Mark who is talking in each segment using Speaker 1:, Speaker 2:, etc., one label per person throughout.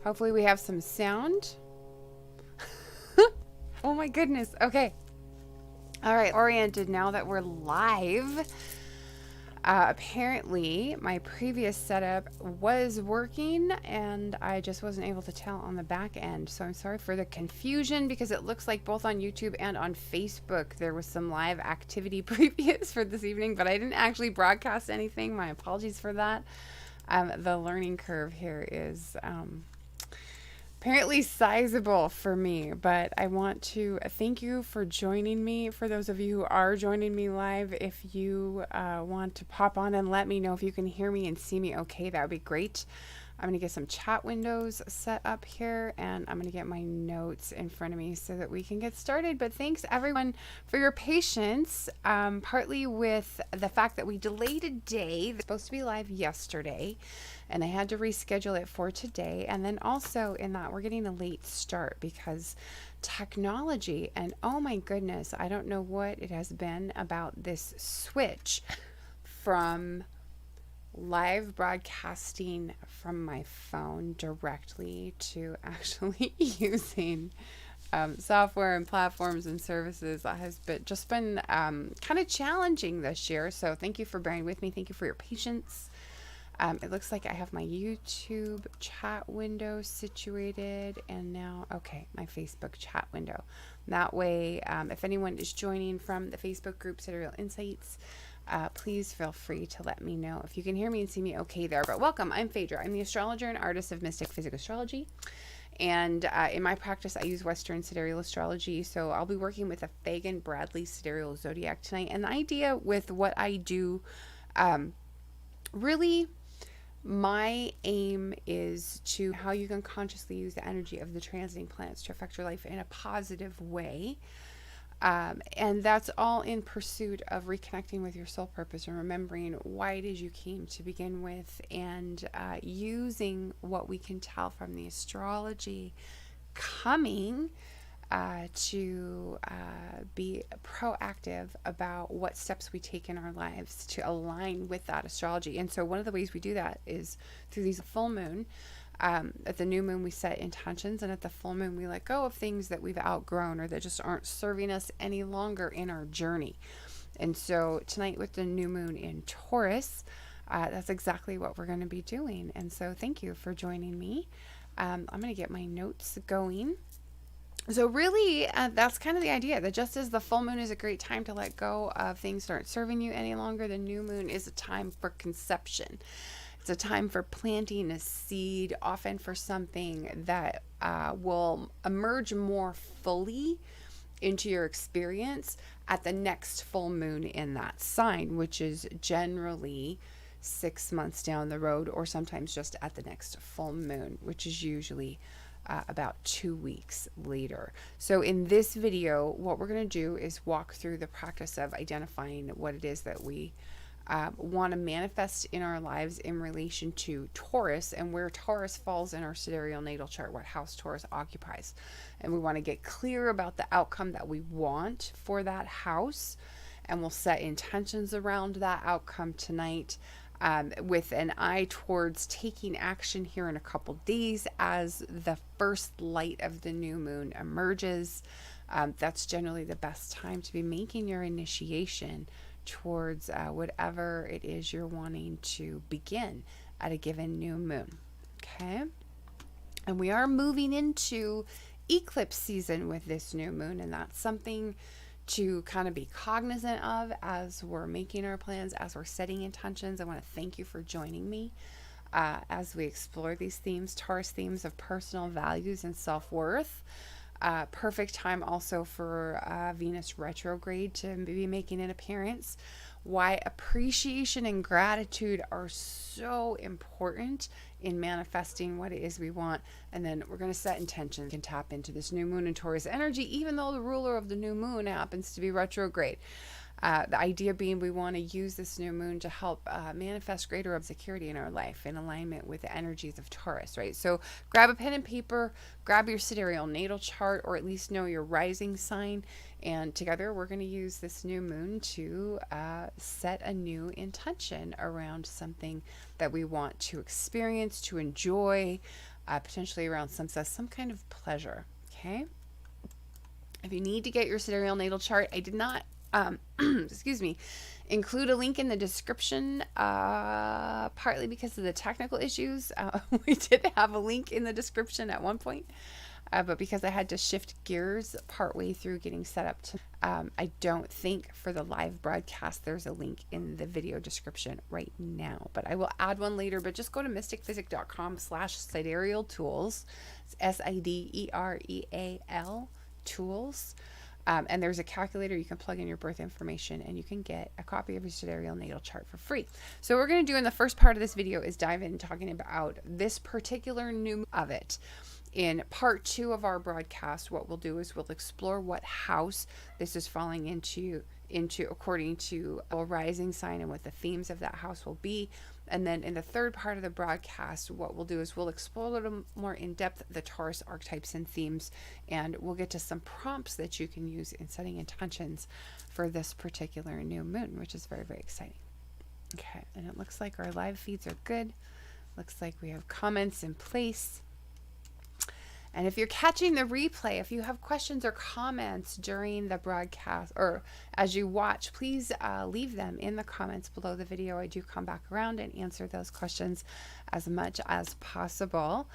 Speaker 1: Hopefully we have some sound. Oh my goodness. Okay. All right. Oriented now that we're live. Apparently my previous setup was working and I just wasn't able to tell on the back end. So I'm sorry for the confusion because it looks like both on YouTube and on Facebook there was some live activity previous for this evening, but I didn't actually broadcast anything. My apologies for that. The learning curve here is apparently sizable for me, but I want to thank you for joining me. For those of you who are joining me live, if you want to pop on and let me know if you can hear me and see me okay, that would be great. I'm going to get some chat windows set up here and I'm going to get my notes in front of me so that we can get started. But thanks everyone for your patience, partly with the fact that we delayed a day. It's supposed to be live yesterday and I had to reschedule it for today. And then also in that we're getting a late start because technology, and oh my goodness, I don't know what it has been about this switch from live broadcasting from my phone directly to actually using software and platforms and services that has been kind of challenging this year. So thank you for bearing with me. Thank you for your patience. It looks like I have my YouTube chat window situated and now, okay, my Facebook chat window. That way, if anyone is joining from the Facebook group Sidereal Insights, please feel free to let me know if you can hear me and see me okay there. But welcome, I'm Phaedra. I'm the astrologer and artist of Mystic Physical Astrology. And in my practice, I use Western Sidereal Astrology. So I'll be working with a Fagan Bradley Sidereal Zodiac tonight. And the idea with what I do, really, my aim is to how you can consciously use the energy of the transiting planets to affect your life in a positive way. And that's all in pursuit of reconnecting with your soul purpose and remembering why it is you came to begin with, and using what we can tell from the astrology coming to be proactive about what steps we take in our lives to align with that astrology. And so one of the ways we do that is through these full moon. At the new moon, we set intentions, and at the full moon, we let go of things that we've outgrown or that just aren't serving us any longer in our journey. And so tonight with the new moon in Taurus, that's exactly what we're going to be doing. And so thank you for joining me. I'm going to get my notes going. So really, that's kind of the idea, that just as the full moon is a great time to let go of things that aren't serving you any longer, the new moon is a time for conception. It's a time for planting a seed, often for something that will emerge more fully into your experience at the next full moon in that sign, which is generally 6 months down the road, or sometimes just at the next full moon, which is usually about 2 weeks later. So in this video, what we're going to do is walk through the practice of identifying what it is that we want to manifest in our lives in relation to Taurus, and where Taurus falls in our sidereal natal chart, what house Taurus occupies. And we want to get clear about the outcome that we want for that house, and we'll set intentions around that outcome tonight, with an eye towards taking action here in a couple days as the first light of the new moon emerges. That's generally the best time to be making your initiation towards whatever it is you're wanting to begin at a given new moon. Okay. And we are moving into eclipse season with this new moon, and that's something to kind of be cognizant of as we're making our plans, as we're setting intentions. I want to thank you for joining me as we explore these themes, Taurus themes of personal values and self-worth. Perfect time also for Venus retrograde to be making an appearance. Why appreciation and gratitude are so important in manifesting what it is we want. And then we're going to set intentions and tap into this new moon and Taurus energy, even though the ruler of the new moon happens to be retrograde. The idea being we want to use this new moon to help manifest greater security in our life in alignment with the energies of Taurus, right? So grab a pen and paper, grab your sidereal natal chart, or at least know your rising sign. And together we're going to use this new moon to set a new intention around something that we want to experience, to enjoy, potentially around some kind of pleasure. Okay. If you need to get your sidereal natal chart, I did not, excuse me, include a link in the description, partly because of the technical issues. We did have a link in the description at one point, but because I had to shift gears partway through getting set up to, I don't think for the live broadcast there's a link in the video description right now, but I will add one later. But just go to mysticphysic.com/sidereal tools. It's SIDEREAL tools. And there's a calculator you can plug in your birth information, and you can get a copy of your sidereal natal chart for free. So what we're going to do in the first part of this video is dive in talking about this particular new of it. In part 2 of our broadcast, what we'll do is we'll explore what house this is falling into according to a rising sign and what the themes of that house will be. And then in the third part of the broadcast, what we'll do is we'll explore a little more in depth the Taurus archetypes and themes, and we'll get to some prompts that you can use in setting intentions for this particular new moon, which is very, very exciting. Okay, and it looks like our live feeds are good. Looks like we have comments in place. And if you're catching the replay, if you have questions or comments during the broadcast or as you watch, please leave them in the comments below the video. I do come back around and answer those questions as much as possible.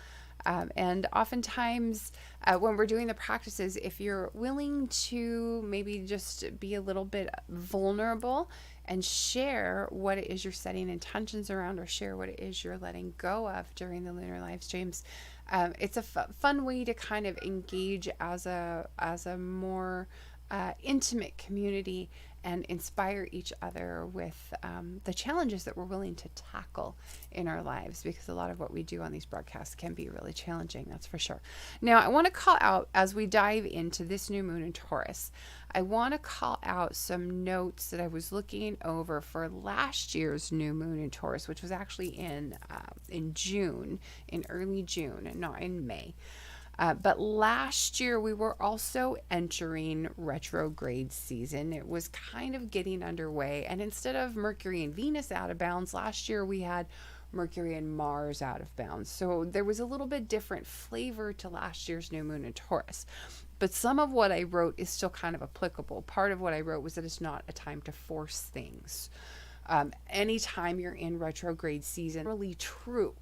Speaker 1: And oftentimes when we're doing the practices, if you're willing to maybe just be a little bit vulnerable and share what it is you're setting intentions around, or share what it is you're letting go of during the lunar live streams, it's a fun way to kind of engage as a more intimate community and inspire each other with the challenges that we're willing to tackle in our lives, because a lot of what we do on these broadcasts can be really challenging, that's for sure. Now, I want to call out, as we dive into this new moon in Taurus, I want to call out some notes that I was looking over for last year's new moon in Taurus, which was actually in June, in early June, not in May. But last year we were also entering retrograde season. It was kind of getting underway. And instead of Mercury and Venus out of bounds, last year we had Mercury and Mars out of bounds. So there was a little bit different flavor to last year's new moon in Taurus. But some of what I wrote is still kind of applicable. Part of what I wrote was that it's not a time to force things. Anytime you're in retrograde season, really true.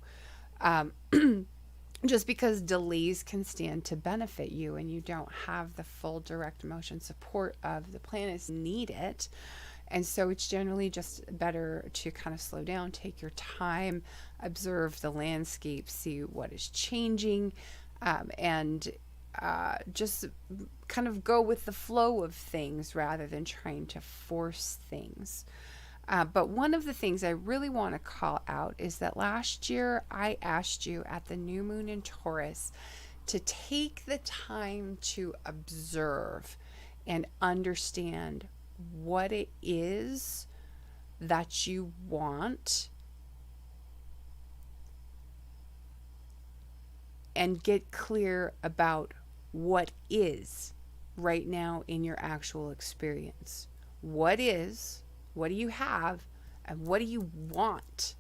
Speaker 1: Just because delays can stand to benefit you and you don't have the full direct motion support of the planets need it. And so it's generally just better to kind of slow down, take your time, observe the landscape, see what is changing, and just kind of go with the flow of things rather than trying to force things. But one of the things I really want to call out is that last year I asked you at the new moon in Taurus to take the time to observe and understand what it is that you want, and get clear about what is right now in your actual experience. What is, what do you have, and what do you want?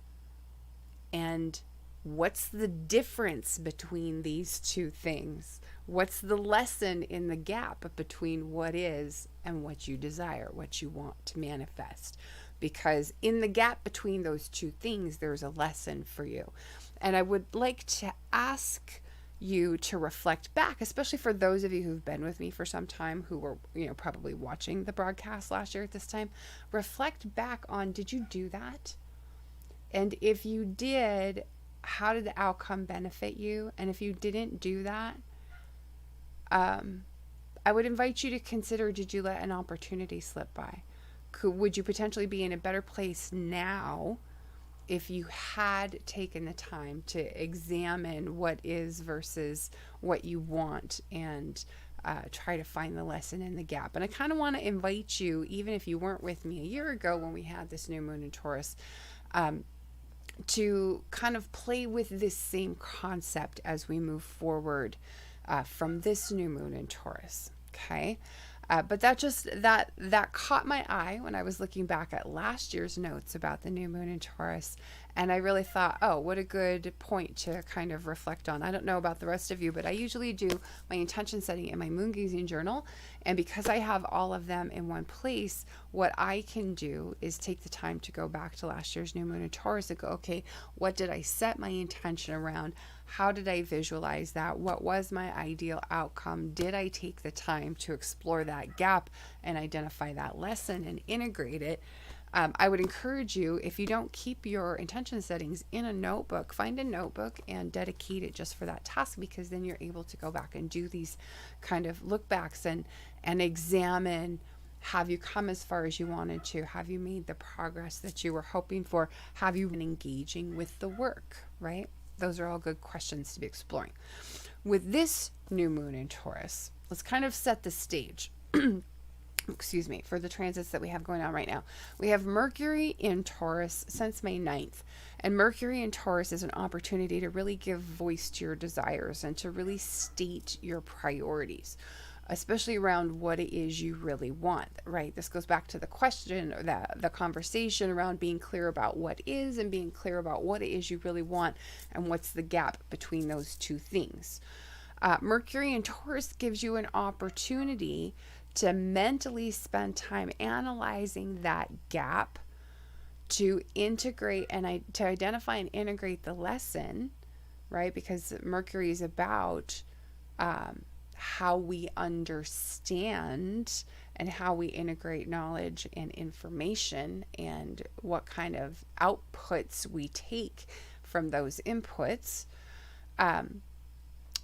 Speaker 1: And what's the difference between these two things? What's the lesson in the gap between what is and what you desire, what you want to manifest? Because in the gap between those two things, there's a lesson for you. And I would like to ask you to reflect back, especially for those of you who've been with me for some time, who were, probably watching the broadcast last year at this time. Reflect back on, did you do that? And if you did, how did the outcome benefit you? And if you didn't do that, I would invite you to consider, did you let an opportunity slip by? Would you potentially be in a better place now if you had taken the time to examine what is versus what you want, and try to find the lesson in the gap? And I kind of want to invite you, even if you weren't with me a year ago when we had this new moon in Taurus, to kind of play with this same concept as we move forward from this new moon in Taurus. Okay. But that caught my eye when I was looking back at last year's notes about the new moon in Taurus, And I really thought, oh, what a good point to kind of reflect on. I don't know about the rest of you, but I usually do my intention setting in my moon gazing journal. And because I have all of them in one place, what I can do is take the time to go back to last year's new moon in Taurus and go, okay, what did I set my intention around? How did I visualize that? What was my ideal outcome? Did I take the time to explore that gap and identify that lesson and integrate it? I would encourage you, if you don't keep your intention settings in a notebook, find a notebook and dedicate it just for that task, because then you're able to go back and do these kind of look backs and examine, have you come as far as you wanted to? Have you made the progress that you were hoping for? Have you been engaging with the work, right? Those are all good questions to be exploring. With this new moon in Taurus, let's kind of set the stage. Excuse me, for the transits that we have going on right now. We have Mercury in Taurus since May 9th. And Mercury in Taurus is an opportunity to really give voice to your desires and to really state your priorities, especially around what it is you really want, right? This goes back to the question, or the conversation around being clear about what is and being clear about what it is you really want and what's the gap between those two things. Mercury in Taurus gives you an opportunity to mentally spend time analyzing that gap, to integrate and to identify and integrate the lesson, right? Because Mercury is about how we understand and how we integrate knowledge and information and what kind of outputs we take from those inputs.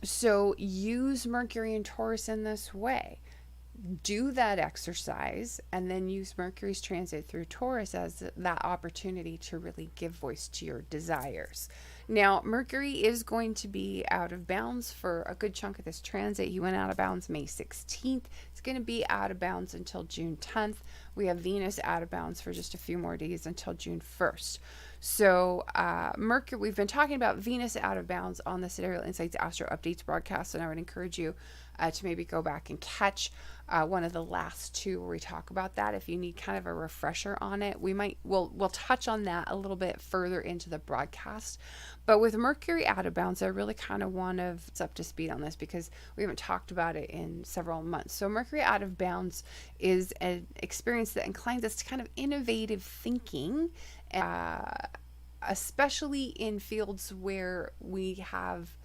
Speaker 1: So use Mercury and Taurus in this way. Do that exercise and then use Mercury's transit through Taurus as that opportunity to really give voice to your desires. Now, Mercury is going to be out of bounds for a good chunk of this transit. He went out of bounds May 16th. It's going to be out of bounds until June 10th. We have Venus out of bounds for just a few more days until June 1st. So Mercury, we've been talking about Venus out of bounds on the Sidereal Insights Astro Updates broadcast, and I would encourage you to maybe go back and catch one of the last two where we talk about that. If you need kind of a refresher on it, we'll touch on that a little bit further into the broadcast. But with Mercury out of bounds, I really kind of want to up to speed on this because we haven't talked about it in several months. So Mercury out of bounds is an experience that inclines us to kind of innovative thinking, especially in fields where we have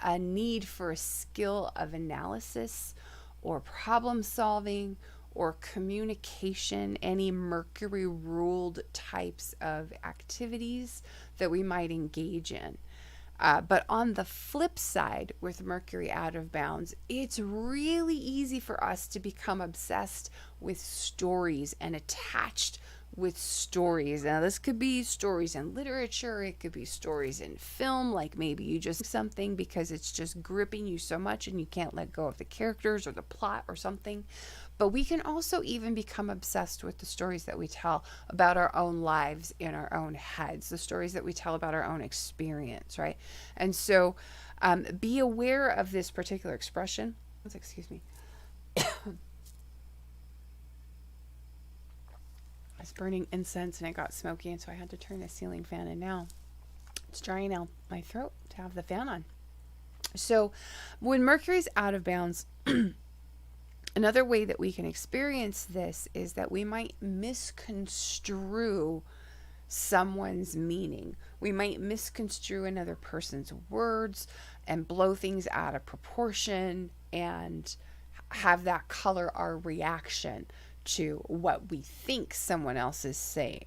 Speaker 1: a need for a skill of analysis or problem solving or communication, any Mercury ruled types of activities that we might engage in. But on the flip side, with Mercury out of bounds, it's really easy for us to become obsessed with stories and attached with stories. Now, this could be stories in literature, it could be stories in film, like maybe you just something because it's just gripping you so much and you can't let go of the characters or the plot or something. But we can also even become obsessed with the stories that we tell about our own lives in our own heads, the stories that we tell about our own experience, right? And so be aware of this particular expression. Excuse me. I was burning incense and it got smoky, and so I had to turn the ceiling fan, and now it's drying out my throat to have the fan on. So when Mercury's out of bounds, another way that we can experience this is that we might misconstrue someone's meaning. We might misconstrue another person's words and blow things out of proportion and have that color our reaction to what we think someone else is saying.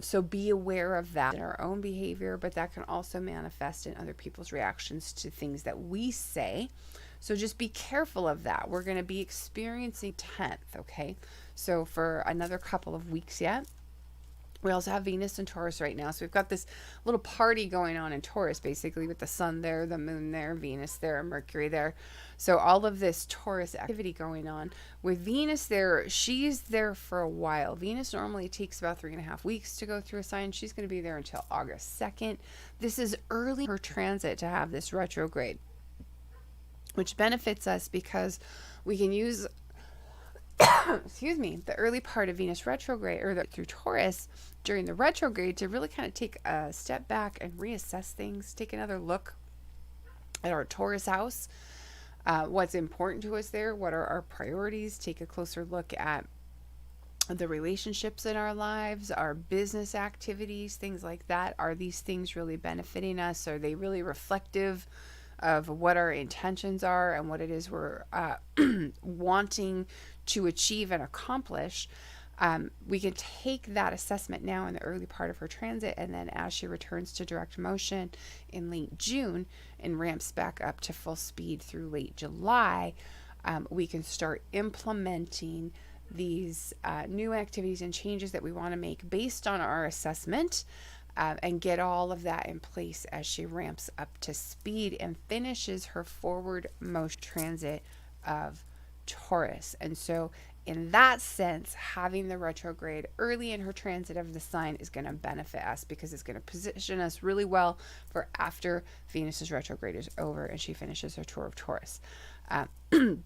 Speaker 1: So be aware of that in our own behavior, but that can also manifest in other people's reactions to things that we say. So just be careful of that. We're going to be experiencing 10th, okay? So for another couple of weeks yet. We also have Venus in Taurus right now. So we've got this little party going on in Taurus, basically, with the sun there, the moon there, Venus there, Mercury there. So all of this Taurus activity going on. With Venus there, she's there for a while. Venus normally takes about 3.5 weeks to go through a sign. She's going to be there until August 2nd. This is early in her transit to have this retrograde, which benefits us because we can use excuse me, the early part of Venus retrograde or through Taurus during the retrograde to really kind of take a step back and reassess things, take another look at our Taurus house, what's important to us there, what are our priorities, take a closer look at the relationships in our lives, our business activities, things like that. Are these things really benefiting us? Are they really reflective of what our intentions are and what it is we're wanting to achieve and accomplish? We can take that assessment now in the early part of her transit, and then as she returns to direct motion in late June and ramps back up to full speed through late July, we can start implementing these new activities and changes that we want to make based on our assessment, and get all of that in place as she ramps up to speed and finishes her forward motion transit of Taurus. And so in that sense, having the retrograde early in her transit of the sign is going to benefit us, because it's going to position us really well for after Venus's retrograde is over and she finishes her tour of Taurus.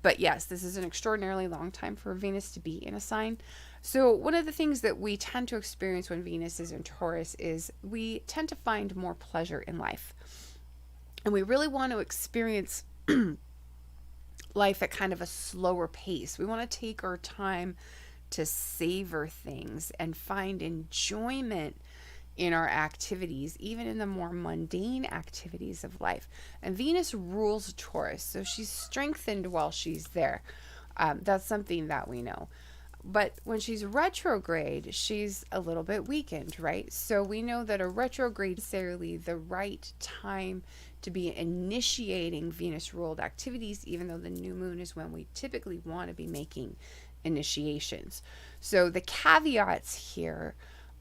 Speaker 1: But yes, this is an extraordinarily long time for Venus to be in a sign. So one of the things that we tend to experience when Venus is in Taurus is we tend to find more pleasure in life. And we really want to experience life at kind of a slower pace. We want to take our time to savor things and find enjoyment in our activities, even in the more mundane activities of life. And Venus rules Taurus, so she's strengthened while she's there. That's something that we know. But when she's retrograde, she's a little bit weakened, right? So we know that a retrograde is necessarily the right time to be initiating Venus-ruled activities, even though the new moon is when we typically want to be making initiations. So the caveats here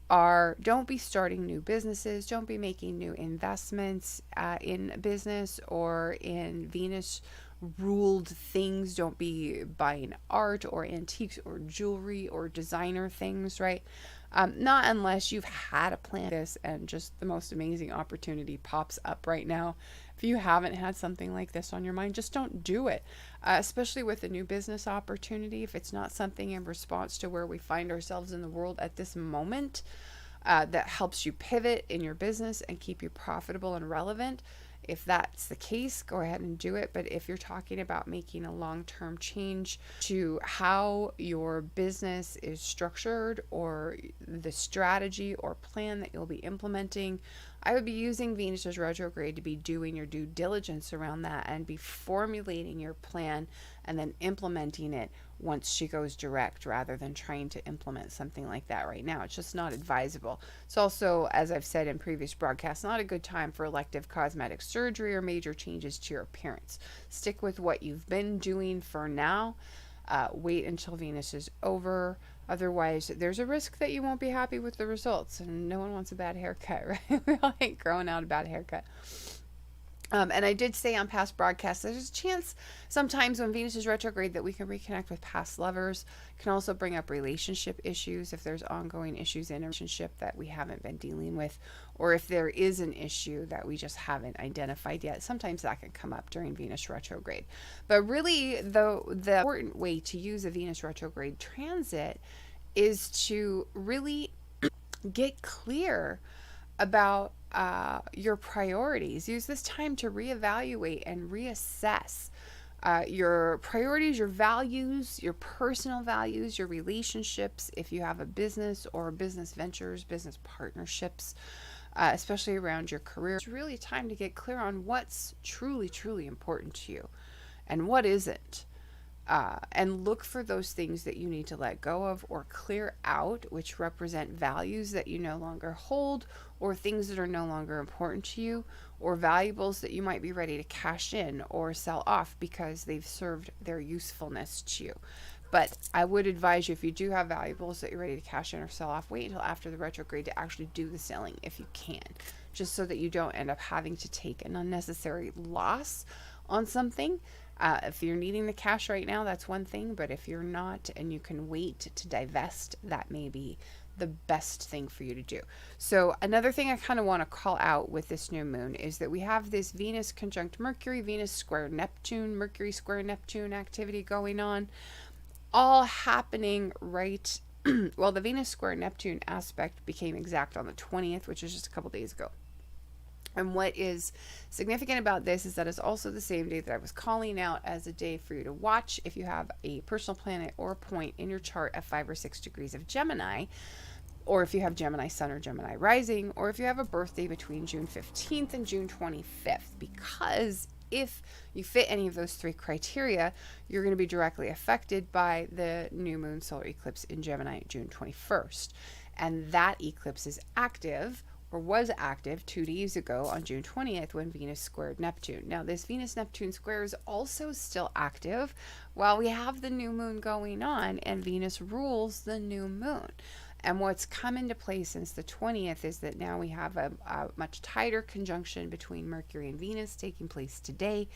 Speaker 1: are: don't be starting new businesses, don't be making new investments in business or in Venus ruled things, don't be buying art or antiques or jewelry or designer things, right? Not unless you've had a plan this and just the most amazing opportunity pops up right now. If you haven't had something like this on your mind, just don't do it, especially with a new business opportunity. If it's not something in response to where we find ourselves in the world at this moment, that helps you pivot in your business and keep you profitable and relevant, if that's the case, go ahead and do it. But if you're talking about making a long-term change to how your business is structured or the strategy or plan that you'll be implementing, I would be using Venus's retrograde to be doing your due diligence around that and be formulating your plan and then implementing it once she goes direct, rather than trying to implement something like that right now. It's just not advisable. It's also, as I've said in previous broadcasts, not a good time for elective cosmetic surgery or major changes to your appearance. Stick with what you've been doing for now. Wait until Venus is over. Otherwise, there's a risk that you won't be happy with the results, and no one wants a bad haircut, right? We all hate growing out a bad haircut. And I did say on past broadcasts, there's a chance sometimes when Venus is retrograde that we can reconnect with past lovers. It can also bring up relationship issues if there's ongoing issues in a relationship that we haven't been dealing with, or if there is an issue that we just haven't identified yet. Sometimes that can come up during Venus retrograde. But really, the important way to use a Venus retrograde transit is to really get clear about your priorities. Use this time to reevaluate and reassess your priorities, your values, your personal values, your relationships, if you have a business or business ventures, business partnerships, especially around your career. It's really time to get clear on what's truly, truly important to you and what isn't. And look for those things that you need to let go of or clear out, which represent values that you no longer hold, or things that are no longer important to you, or valuables that you might be ready to cash in or sell off because they've served their usefulness to you. But I would advise you, if you do have valuables that you're ready to cash in or sell off, wait until after the retrograde to actually do the selling if you can, just so that you don't end up having to take an unnecessary loss on something. If you're needing the cash right now, that's one thing, but if you're not and you can wait to divest, that may be the best thing for you to do. So another thing I kind of want to call out with this new moon is that we have this Venus conjunct Mercury, Venus square Neptune, Mercury square Neptune activity going on, all happening right Well, the Venus square Neptune aspect became exact on the 20th, which is just a couple days ago. And what is significant about this is that it's also the same day that I was calling out as a day for you to watch if you have a personal planet or a point in your chart at 5 or 6 degrees of Gemini, or if you have Gemini Sun or Gemini Rising, or if you have a birthday between June 15th and June 25th, because if you fit any of those 3 criteria, you're going to be directly affected by the new moon solar eclipse in Gemini June 21st. And that eclipse is active, or was active 2 days ago on June 20th when Venus squared Neptune. Now, this Venus-Neptune square is also still active while we have the new moon going on, and Venus rules the new moon. And what's come into play since the 20th is that now we have a much tighter conjunction between Mercury and Venus taking place today,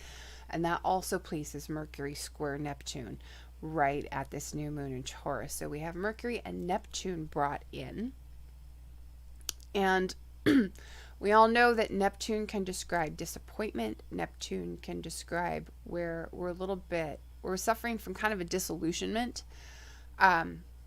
Speaker 1: and that also places Mercury square Neptune right at this new moon in Taurus. So we have Mercury and Neptune brought in. And we all know that Neptune can describe disappointment. Neptune can describe where we're suffering from kind of a disillusionment.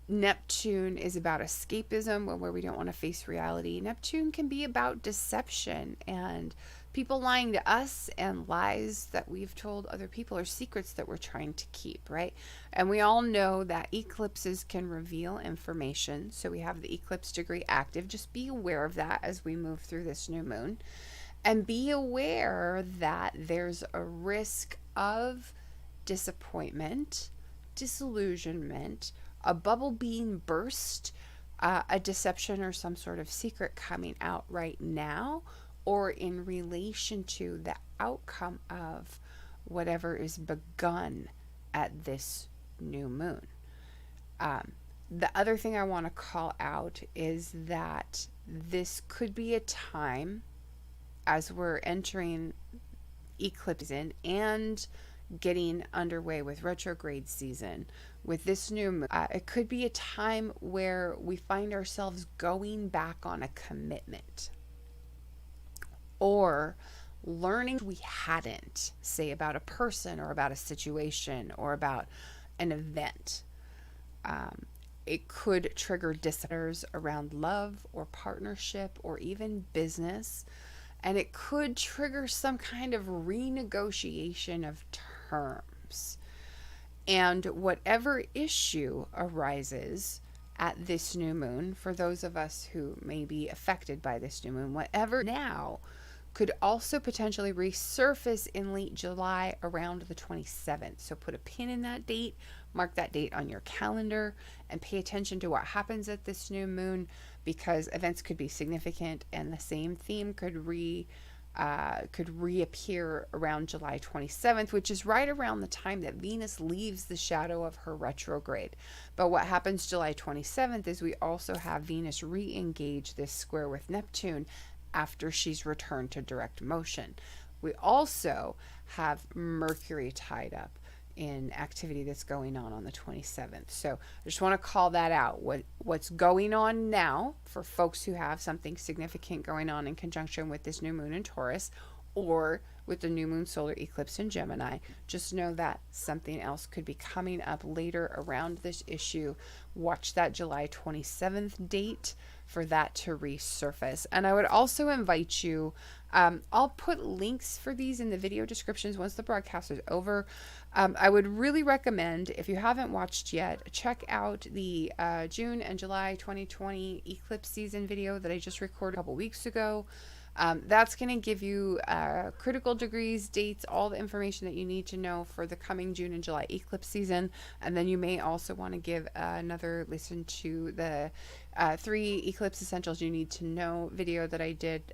Speaker 1: Neptune is about escapism, where we don't want to face reality. Neptune can be about deception and people lying to us, and lies that we've told other people, or secrets that we're trying to keep, right? And we all know that eclipses can reveal information. So we have the eclipse degree active. Just be aware of that as we move through this new moon. And be aware that there's a risk of disappointment, disillusionment, a bubble being burst, a deception or some sort of secret coming out right now, or in relation to the outcome of whatever is begun at this new moon. The other thing I want to call out is that this could be a time, as we're entering eclipse season and getting underway with retrograde season, with this new moon, it could be a time where we find ourselves going back on a commitment, or learning we hadn't, say about a person or about a situation or about an event. It could trigger disorders around love or partnership or even business. And it could trigger some kind of renegotiation of terms. And whatever issue arises at this new moon, for those of us who may be affected by this new moon, whatever now could also potentially resurface in late July around the 27th. So put a pin in that date, mark that date on your calendar, and pay attention to what happens at this new moon, because events could be significant and the same theme could reappear around July 27th, which is right around the time that Venus leaves the shadow of her retrograde. But what happens July 27th is we also have Venus re-engage this square with Neptune after she's returned to direct motion. We also have Mercury tied up in activity that's going on the 27th. So I just want to call that out. What's going on now for folks who have something significant going on in conjunction with this new moon in Taurus, or with the new moon solar eclipse in Gemini, just know that something else could be coming up later around this issue. Watch that July 27th date for that to resurface. And I would also invite you, I'll put links for these in the video descriptions once the broadcast is over. I would really recommend, if you haven't watched yet, check out the June and July 2020 eclipse season video that I just recorded a couple weeks ago. That's going to give you critical degrees, dates, all the information that you need to know for the coming June and July eclipse season. And then you may also want to give another listen to the 3 eclipse essentials you need to know video that I did,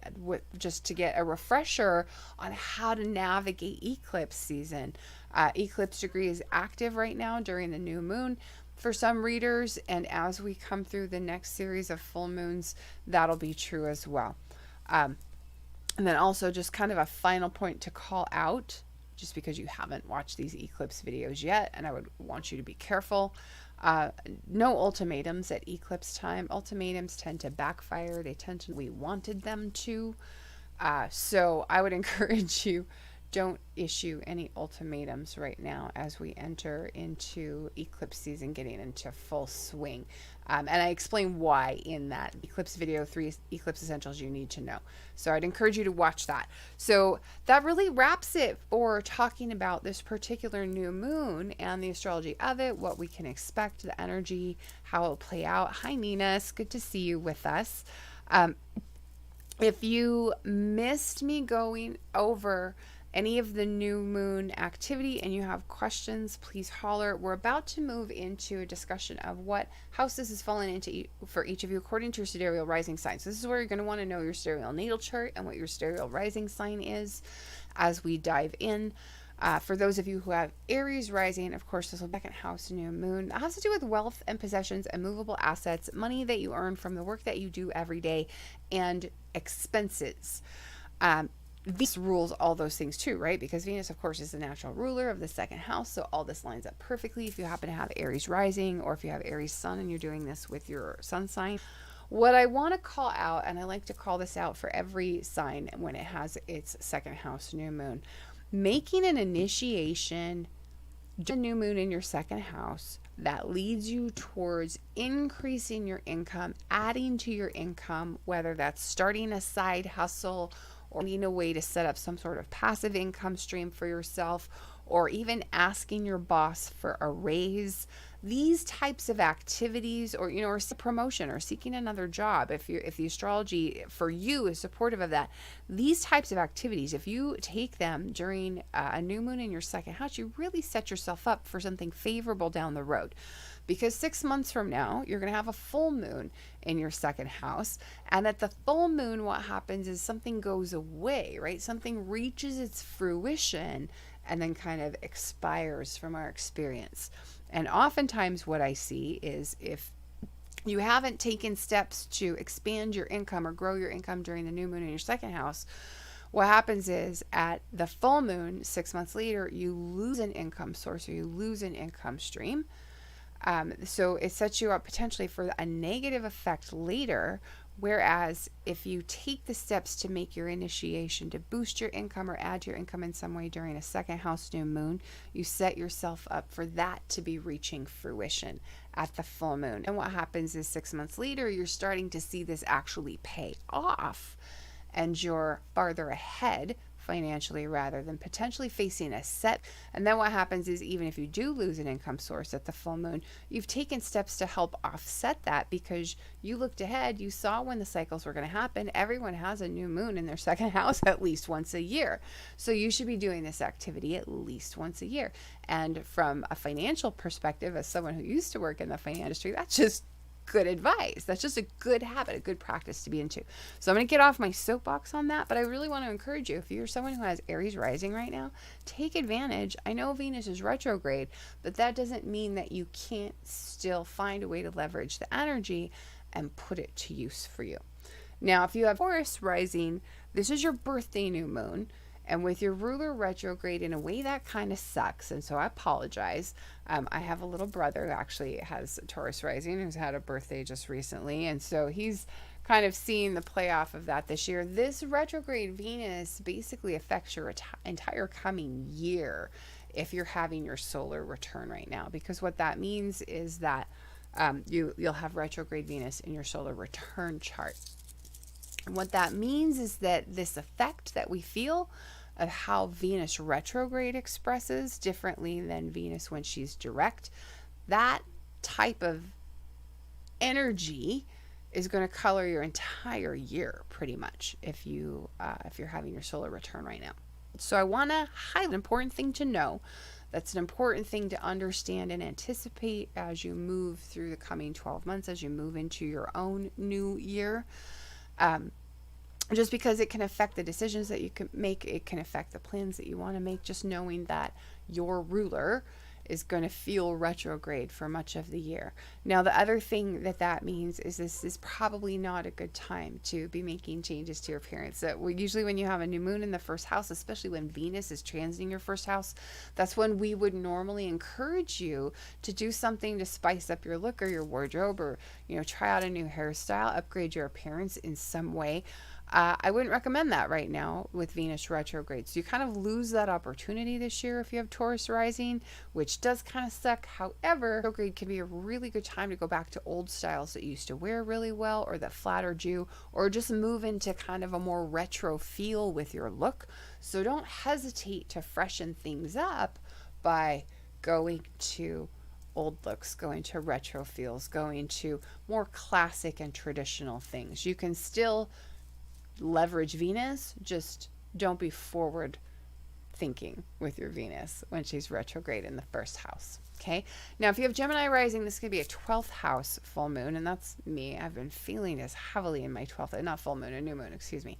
Speaker 1: just to get a refresher on how to navigate eclipse season. Eclipse degree is active right now during the new moon for some readers, and as we come through the next series of full moons, that'll be true as well. And then also just kind of a final point to call out, just because you haven't watched these eclipse videos yet, and I would want you to be careful. No ultimatums at eclipse time. Ultimatums tend to backfire. They tend to, we wanted them to. So I would encourage you don't issue any ultimatums right now as we enter into eclipse season, getting into full swing. And I explain why in that eclipse video, 3 eclipse essentials you need to know. So I'd encourage you to watch that. So that really wraps it for talking about this particular new moon and the astrology of it, what we can expect, the energy, how it'll play out. Hi, Nina. It's good to see you with us. If you missed me going over any of the new moon activity and you have questions, please holler. We're about to move into a discussion of what house this is falling into for each of you according to your sidereal rising sign. So this is where you're going to want to know your sidereal natal chart and what your sidereal rising sign is as we dive in. For those of you who have Aries rising, of course, this will be second house new moon. That has to do with wealth and possessions and movable assets, money that you earn from the work that you do every day, and expenses. Venus rules all those things too, right? Because Venus, of course, is the natural ruler of the second house. So all this lines up perfectly if you happen to have Aries rising, or if you have Aries sun and you're doing this with your sun sign. What I want to call out, and I like to call this out for every sign when it has its second house new moon, making an initiation, the new moon in your second house that leads you towards increasing your income, adding to your income, whether that's starting a side hustle or needing a way to set up some sort of passive income stream for yourself, or even asking your boss for a raise. These types of activities, or or a promotion, or seeking another job, if the astrology for you is supportive of that, these types of activities, if you take them during a new moon in your second house, you really set yourself up for something favorable down the road. Because 6 months from now, you're going to have a full moon in your second house. And at the full moon, what happens is something goes away, right? Something reaches its fruition and then kind of expires from our experience. And oftentimes what I see is if you haven't taken steps to expand your income or grow your income during the new moon in your second house, what happens is at the full moon, 6 months later, you lose an income source, or you lose an income stream. So it sets you up potentially for a negative effect later. Whereas if you take the steps to make your initiation to boost your income or add to your income in some way during a second house new moon, you set yourself up for that to be reaching fruition at the full moon. And what happens is 6 months later, you're starting to see this actually pay off, and you're farther ahead financially rather than potentially facing a set. And then what happens is, even if you do lose an income source at the full moon, you've taken steps to help offset that because you looked ahead, you saw when the cycles were going to happen. Everyone has a new moon in their second house at least once a year. So you should be doing this activity at least once a year. And from a financial perspective, as someone who used to work in the finance industry, that's just good advice. That's just a good habit, a good practice to be into. So I'm going to get off my soapbox on that, but I really want to encourage you, if you're someone who has Aries rising right now, take advantage. I know Venus is retrograde, but that doesn't mean that you can't still find a way to leverage the energy and put it to use for you. Now, if you have Taurus rising, this is your birthday new moon. And with your ruler retrograde, in a way that kind of sucks. And so I apologize. I have a little brother who actually has Taurus rising, who's had a birthday just recently. And so he's kind of seeing the playoff of that this year. This retrograde Venus basically affects your entire coming year if you're having your solar return right now. Because what that means is that you'll have retrograde Venus in your solar return chart. And what that means is that this effect that we feel of how Venus retrograde expresses differently than Venus when she's direct, that type of energy is going to color your entire year pretty much if you're having your solar return right now. So I want to highlight an important thing to know. That's an important thing to understand and anticipate as you move through the coming 12 months, as you move into your own new year. Just because it can affect the decisions that you can make, it can affect the plans that you want to make, just knowing that your ruler is going to feel retrograde for much of the year. Now, the other thing that means is this is probably not a good time to be making changes to your appearance. Usually when you have a new moon in the first house, especially when Venus is transiting your first house, that's when we would normally encourage you to do something to spice up your look or your wardrobe, or try out a new hairstyle, upgrade your appearance in some way. I wouldn't recommend that right now with Venus retrograde. So you kind of lose that opportunity this year if you have Taurus rising, which does kind of suck. However, retrograde can be a really good time to go back to old styles that you used to wear really well or that flattered you, or just move into kind of a more retro feel with your look. So don't hesitate to freshen things up by going to old looks, going to retro feels, going to more classic and traditional things. You can still leverage Venus, just don't be forward thinking with your Venus when she's retrograde in the first house. Okay. Now, if you have Gemini rising, this could be a 12th house full moon, and that's me. I've been feeling this heavily in my 12th, not full moon, a new moon, excuse me.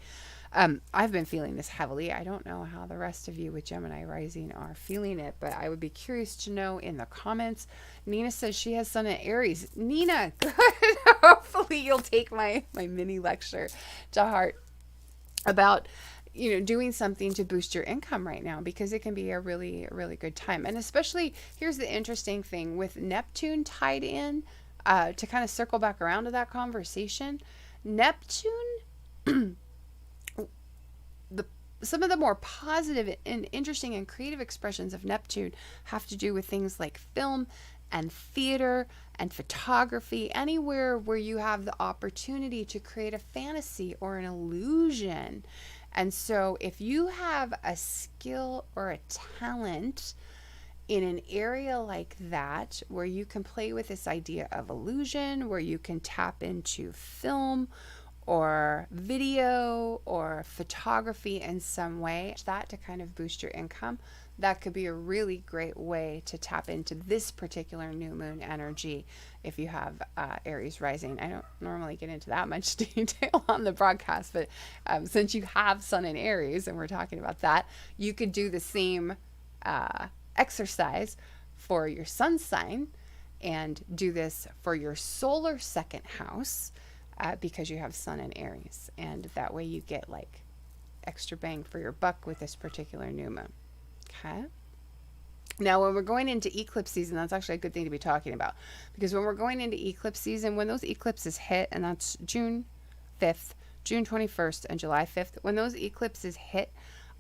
Speaker 1: I've been feeling this heavily. I don't know how the rest of you with Gemini rising are feeling it, but I would be curious to know in the comments. Nina says she has Sun in Aries. Nina, good. Hopefully you'll take my mini lecture to heart about, you know, doing something to boost your income right now, because it can be a really, really good time. And especially, here's the interesting thing with Neptune tied in, to kind of circle back around to that conversation. Neptune, some of the more positive and interesting and creative expressions of Neptune have to do with things like film and theater and photography, anywhere where you have the opportunity to create a fantasy or an illusion. And so if you have a skill or a talent in an area like that, where you can play with this idea of illusion, where you can tap into film or video or photography in some way, that to kind of boost your income, that could be a really great way to tap into this particular new moon energy if you have Aries rising. I don't normally get into that much detail on the broadcast, but since you have Sun in Aries and we're talking about that, you could do the same exercise for your sun sign and do this for your solar second house, because you have Sun in Aries, and that way you get like extra bang for your buck with this particular new moon. Okay. Now, when we're going into eclipse season, that's actually a good thing to be talking about, because when we're going into eclipse season, when those eclipses hit, and that's June 5th, June 21st, and July 5th, when those eclipses hit,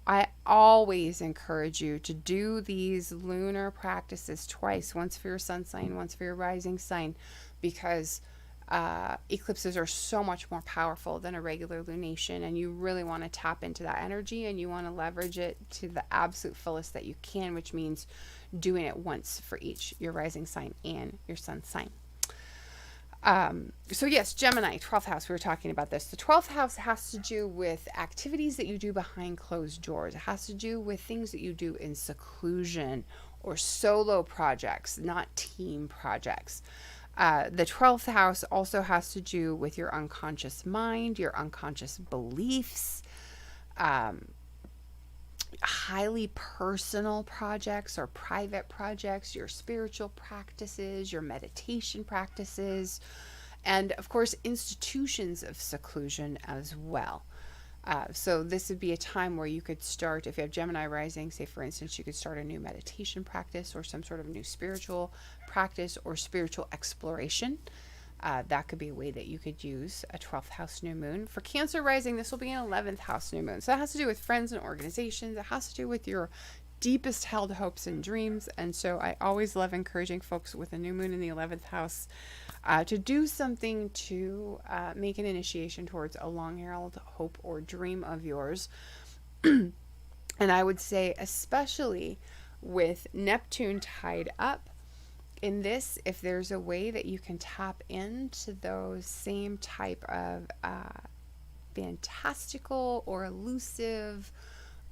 Speaker 1: I always encourage you to do these lunar practices twice, once for your sun sign, once for your rising sign, because eclipses are so much more powerful than a regular lunation, and you really want to tap into that energy, and you want to leverage it to the absolute fullest that you can, which means doing it once for each, your rising sign and your sun sign. So yes, Gemini, 12th house, we were talking about this. The 12th house has to do with activities that you do behind closed doors. It has to do with things that you do in seclusion or solo projects, not team projects. The 12th house also has to do with your unconscious mind, your unconscious beliefs, highly personal projects or private projects, your spiritual practices, your meditation practices, and of course, institutions of seclusion as well. So this would be a time where you could start, if you have Gemini rising, say for instance, you could start a new meditation practice or some sort of new spiritual practice or spiritual exploration. That could be a way that you could use a 12th house new moon. For Cancer rising, this will be an 11th house new moon. So that has to do with friends and organizations. It has to do with your deepest held hopes and dreams. And so I always love encouraging folks with a new moon in the 11th house to do something to make an initiation towards a long-held hope or dream of yours. And I would say, especially with Neptune tied up in this, if there's a way that you can tap into those same type of fantastical or elusive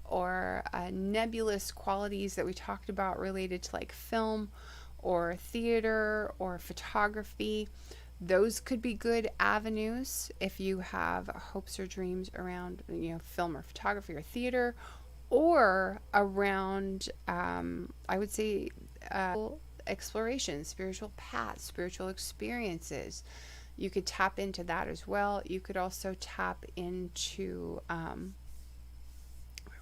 Speaker 1: or nebulous qualities that we talked about related to like film or theater or photography, those could be good avenues if you have hopes or dreams around, you know, film or photography or theater, or around, I would say, exploration, spiritual paths, spiritual experiences. You could tap into that as well. You could also tap into, where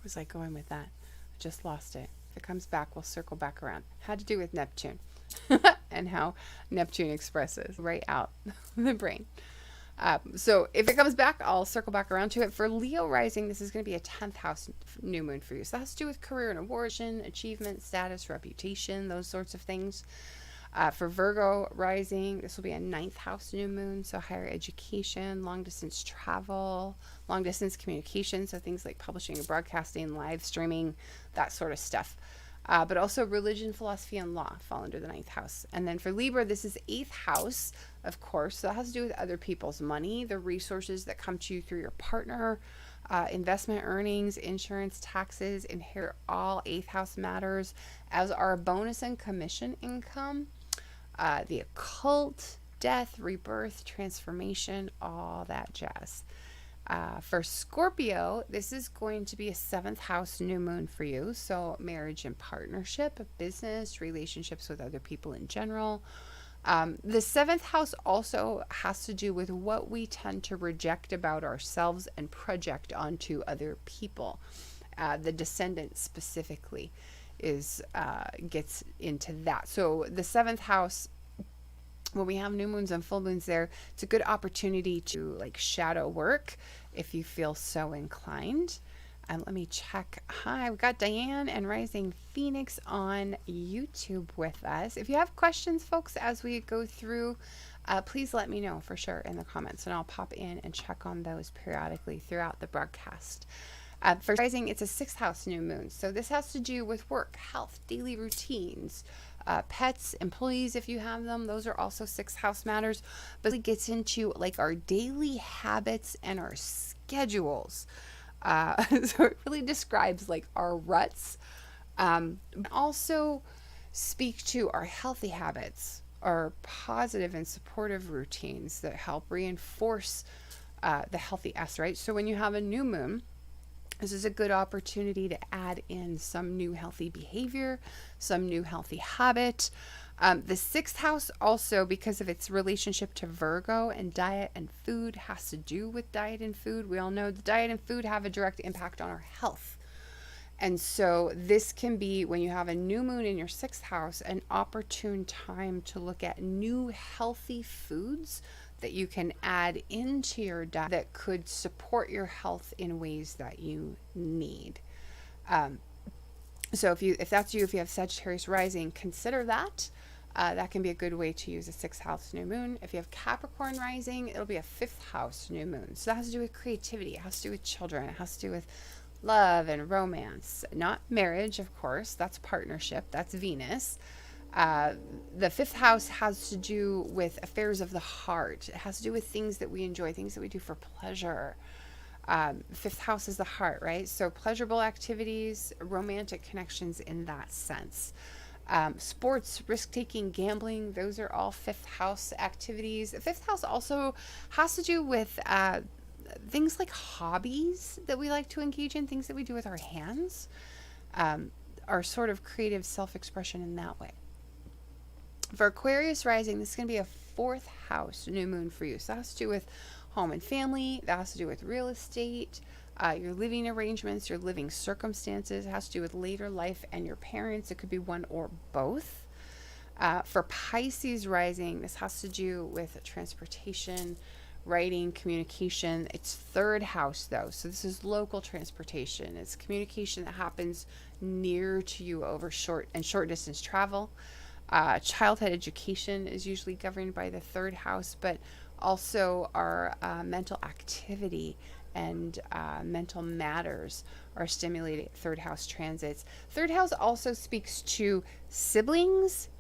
Speaker 1: was I going with that? I just lost it. If it comes back, we'll circle back around. Had to do with Neptune and how Neptune expresses right out the brain. So if it comes back, I'll circle back around to it. For Leo rising, this is going to be a 10th house new moon for you. So that has to do with career and awards, achievement, status, reputation, those sorts of things. For Virgo rising, this will be a 9th house new moon. So higher education, long distance travel, long distance communication. So things like publishing and broadcasting, live streaming, that sort of stuff. But also religion, philosophy, and law fall under the 9th house. And then for Libra, this is 8th house, of course. So that has to do with other people's money, the resources that come to you through your partner, investment earnings, insurance, taxes, and here all 8th house matters, as are bonus and commission income, the occult, death, rebirth, transformation, all that jazz. For Scorpio, this is going to be a 7th house new moon for you. So marriage and partnership, business, relationships with other people in general. The 7th house also has to do with what we tend to reject about ourselves and project onto other people. The descendant specifically gets into that. So the 7th house, when we have new moons and full moons there, it's a good opportunity to like shadow work if you feel so inclined. Let me check. Hi, we've got Diane and Rising Phoenix on YouTube with us. If you have questions, folks, as we go through, please let me know for sure in the comments, and I'll pop in and check on those periodically throughout the broadcast. For Rising, it's a 6th house new moon. So this has to do with work, health, daily routines, pets, employees, if you have them. Those are also 6th house matters, but it gets into like our daily habits and our schedules. So it really describes like our ruts. Also speak to our healthy habits, our positive and supportive routines that help reinforce the healthy S, right? So when you have a new moon, this is a good opportunity to add in some new healthy behavior, some new healthy habit. The 6th house also, because of its relationship to Virgo and diet and food, has to do with diet and food. We all know the diet and food have a direct impact on our health. And so this can be, when you have a new moon in your 6th house, an opportune time to look at new healthy foods that you can add into your diet that could support your health in ways that you need. So if that's you, if you have Sagittarius rising, consider that. That can be a good way to use a 6th house new moon. If you have Capricorn rising, it'll be a 5th house new moon. So that has to do with creativity. It has to do with children. It has to do with love and romance, not marriage, of course. That's partnership. That's Venus. The 5th house has to do with affairs of the heart. It has to do with things that we enjoy, things that we do for pleasure. 5th house is the heart, right? So pleasurable activities, romantic connections in that sense. Sports, risk-taking, gambling, those are all 5th house activities. The 5th house also has to do with things like hobbies that we like to engage in, things that we do with our hands, our sort of creative self-expression in that way. For Aquarius rising, this is going to be a 4th house new moon for you. So that has to do with home and family. That has to do with real estate, your living arrangements, your living circumstances. It has to do with later life and your parents. It could be one or both. For Pisces rising, this has to do with transportation, writing, communication. It's 3rd house though. So this is local transportation. It's communication that happens near to you over short distance travel. Childhood education is usually governed by the 3rd house, but also our mental activity and mental matters are stimulated at 3rd house transits. 3rd house also speaks to siblings,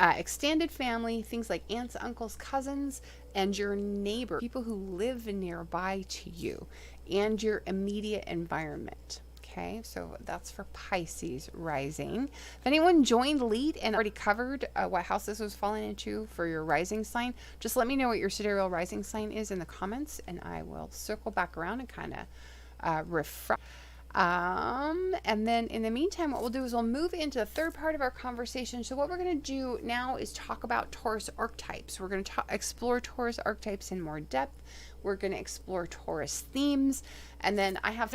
Speaker 1: extended family, things like aunts, uncles, cousins, and your neighbor, people who live nearby to you, and your immediate environment. Okay, so that's for Pisces rising. If anyone joined late and already covered what house this was falling into for your rising sign, just let me know what your sidereal rising sign is in the comments, and I will circle back around and kind of refresh. And then in the meantime, what we'll do is we'll move into the 3rd part of our conversation. So what we're going to do now is talk about Taurus archetypes. We're going to explore Taurus archetypes in more depth. We're going to explore Taurus themes, and then I have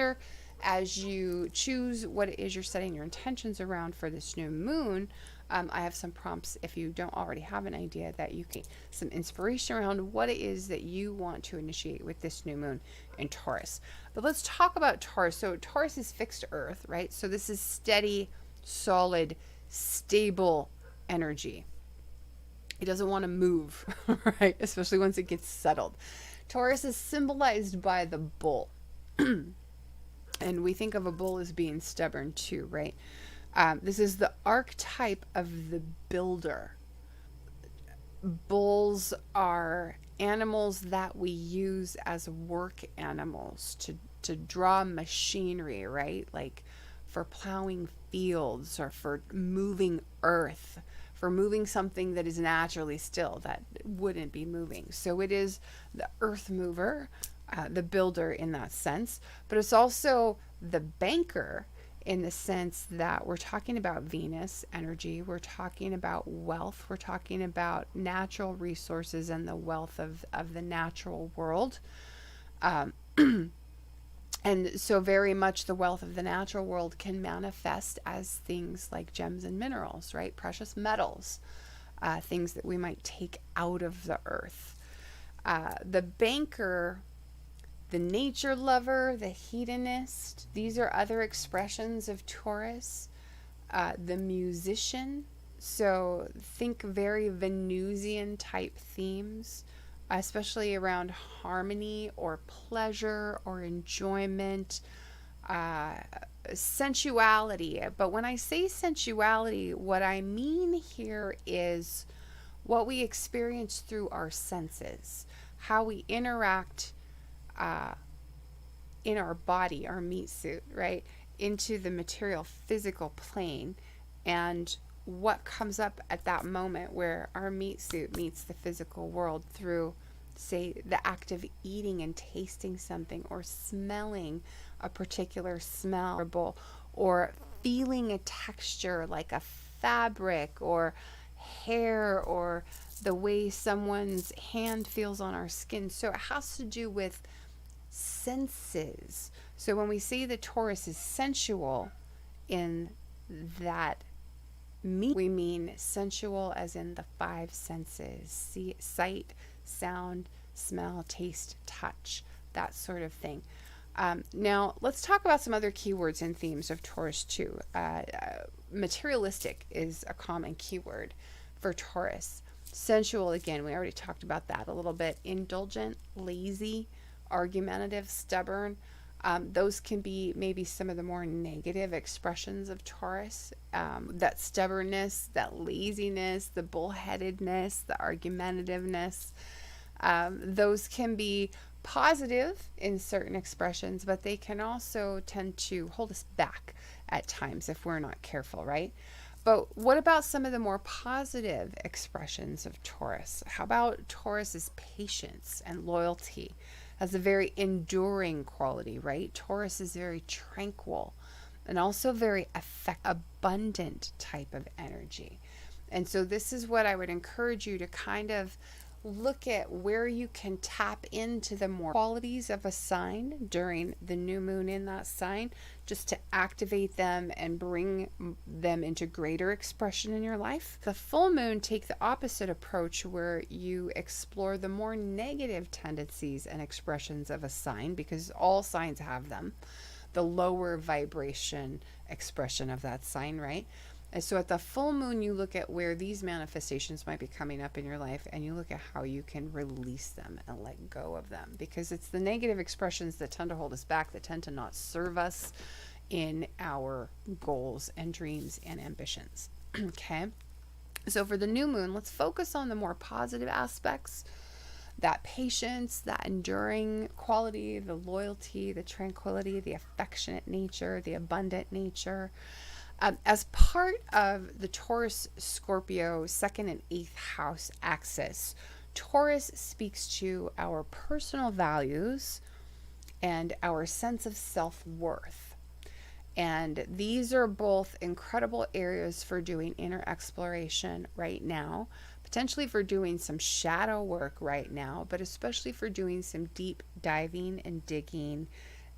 Speaker 1: as you choose what it is you're setting your intentions around for this new moon, I have some prompts if you don't already have an idea that you can some inspiration around what it is that you want to initiate with this new moon in Taurus. But let's talk about Taurus. So Taurus is fixed earth, right? So this is steady, solid, stable energy. It doesn't want to move, right? Especially once it gets settled. Taurus is symbolized by the bull. And we think of a bull as being stubborn too, right? This is the archetype of the builder. Bulls are animals that we use as work animals to draw machinery, right? Like for plowing fields or for moving earth, for moving something that is naturally still, that wouldn't be moving. So it is the earth mover, the builder in that sense, but it's also the banker in the sense that we're talking about Venus energy, we're talking about wealth, we're talking about natural resources and the wealth of the natural world. And so very much the wealth of the natural world can manifest as things like gems and minerals, right? Precious metals, things that we might take out of the earth. The banker, the nature lover, the hedonist, these are other expressions of Taurus. The musician, so think very Venusian type themes, especially around harmony or pleasure or enjoyment, sensuality. But when I say sensuality, what I mean here is what we experience through our senses, how we interact in our body, our meat suit, right, into the material physical plane, and what comes up at that moment where our meat suit meets the physical world through, say, the act of eating and tasting something, or smelling a particular smell, or feeling a texture like a fabric or hair, or the way someone's hand feels on our skin. So it has to do with senses. So when we say that Taurus is sensual in that we mean sensual as in the five senses: see, sight, sound, smell, taste, touch, that sort of thing. Now let's talk about some other keywords and themes of Taurus too. Materialistic is a common keyword for Taurus. Sensual, again, we already talked about that a little bit. Indulgent, lazy, argumentative, stubborn. Those can be maybe some of the more negative expressions of Taurus. That stubbornness, that laziness, the bullheadedness, the argumentativeness. Those can be positive in certain expressions, but they can also tend to hold us back at times if we're not careful, right? But what about some of the more positive expressions of Taurus? How about Taurus's patience and loyalty? Has a very enduring quality, right? Taurus is very tranquil and also very abundant type of energy. And so this is what I would encourage you to kind of look at, where you can tap into the more qualities of a sign during the new moon in that sign, just to activate them and bring them into greater expression in your life. The full moon, take the opposite approach, where you explore the more negative tendencies and expressions of a sign, because all signs have them, the lower vibration expression of that sign, right? And so at the full moon, you look at where these manifestations might be coming up in your life, and you look at how you can release them and let go of them, because it's the negative expressions that tend to hold us back, that tend to not serve us in our goals and dreams and ambitions. Okay. So for the new moon, let's focus on the more positive aspects, that patience, that enduring quality, the loyalty, the tranquility, the affectionate nature, the abundant nature. As part of the Taurus Scorpio 2nd and 8th house axis, Taurus speaks to our personal values and our sense of self-worth. And these are both incredible areas for doing inner exploration right now, potentially for doing some shadow work right now, but especially for doing some deep diving and digging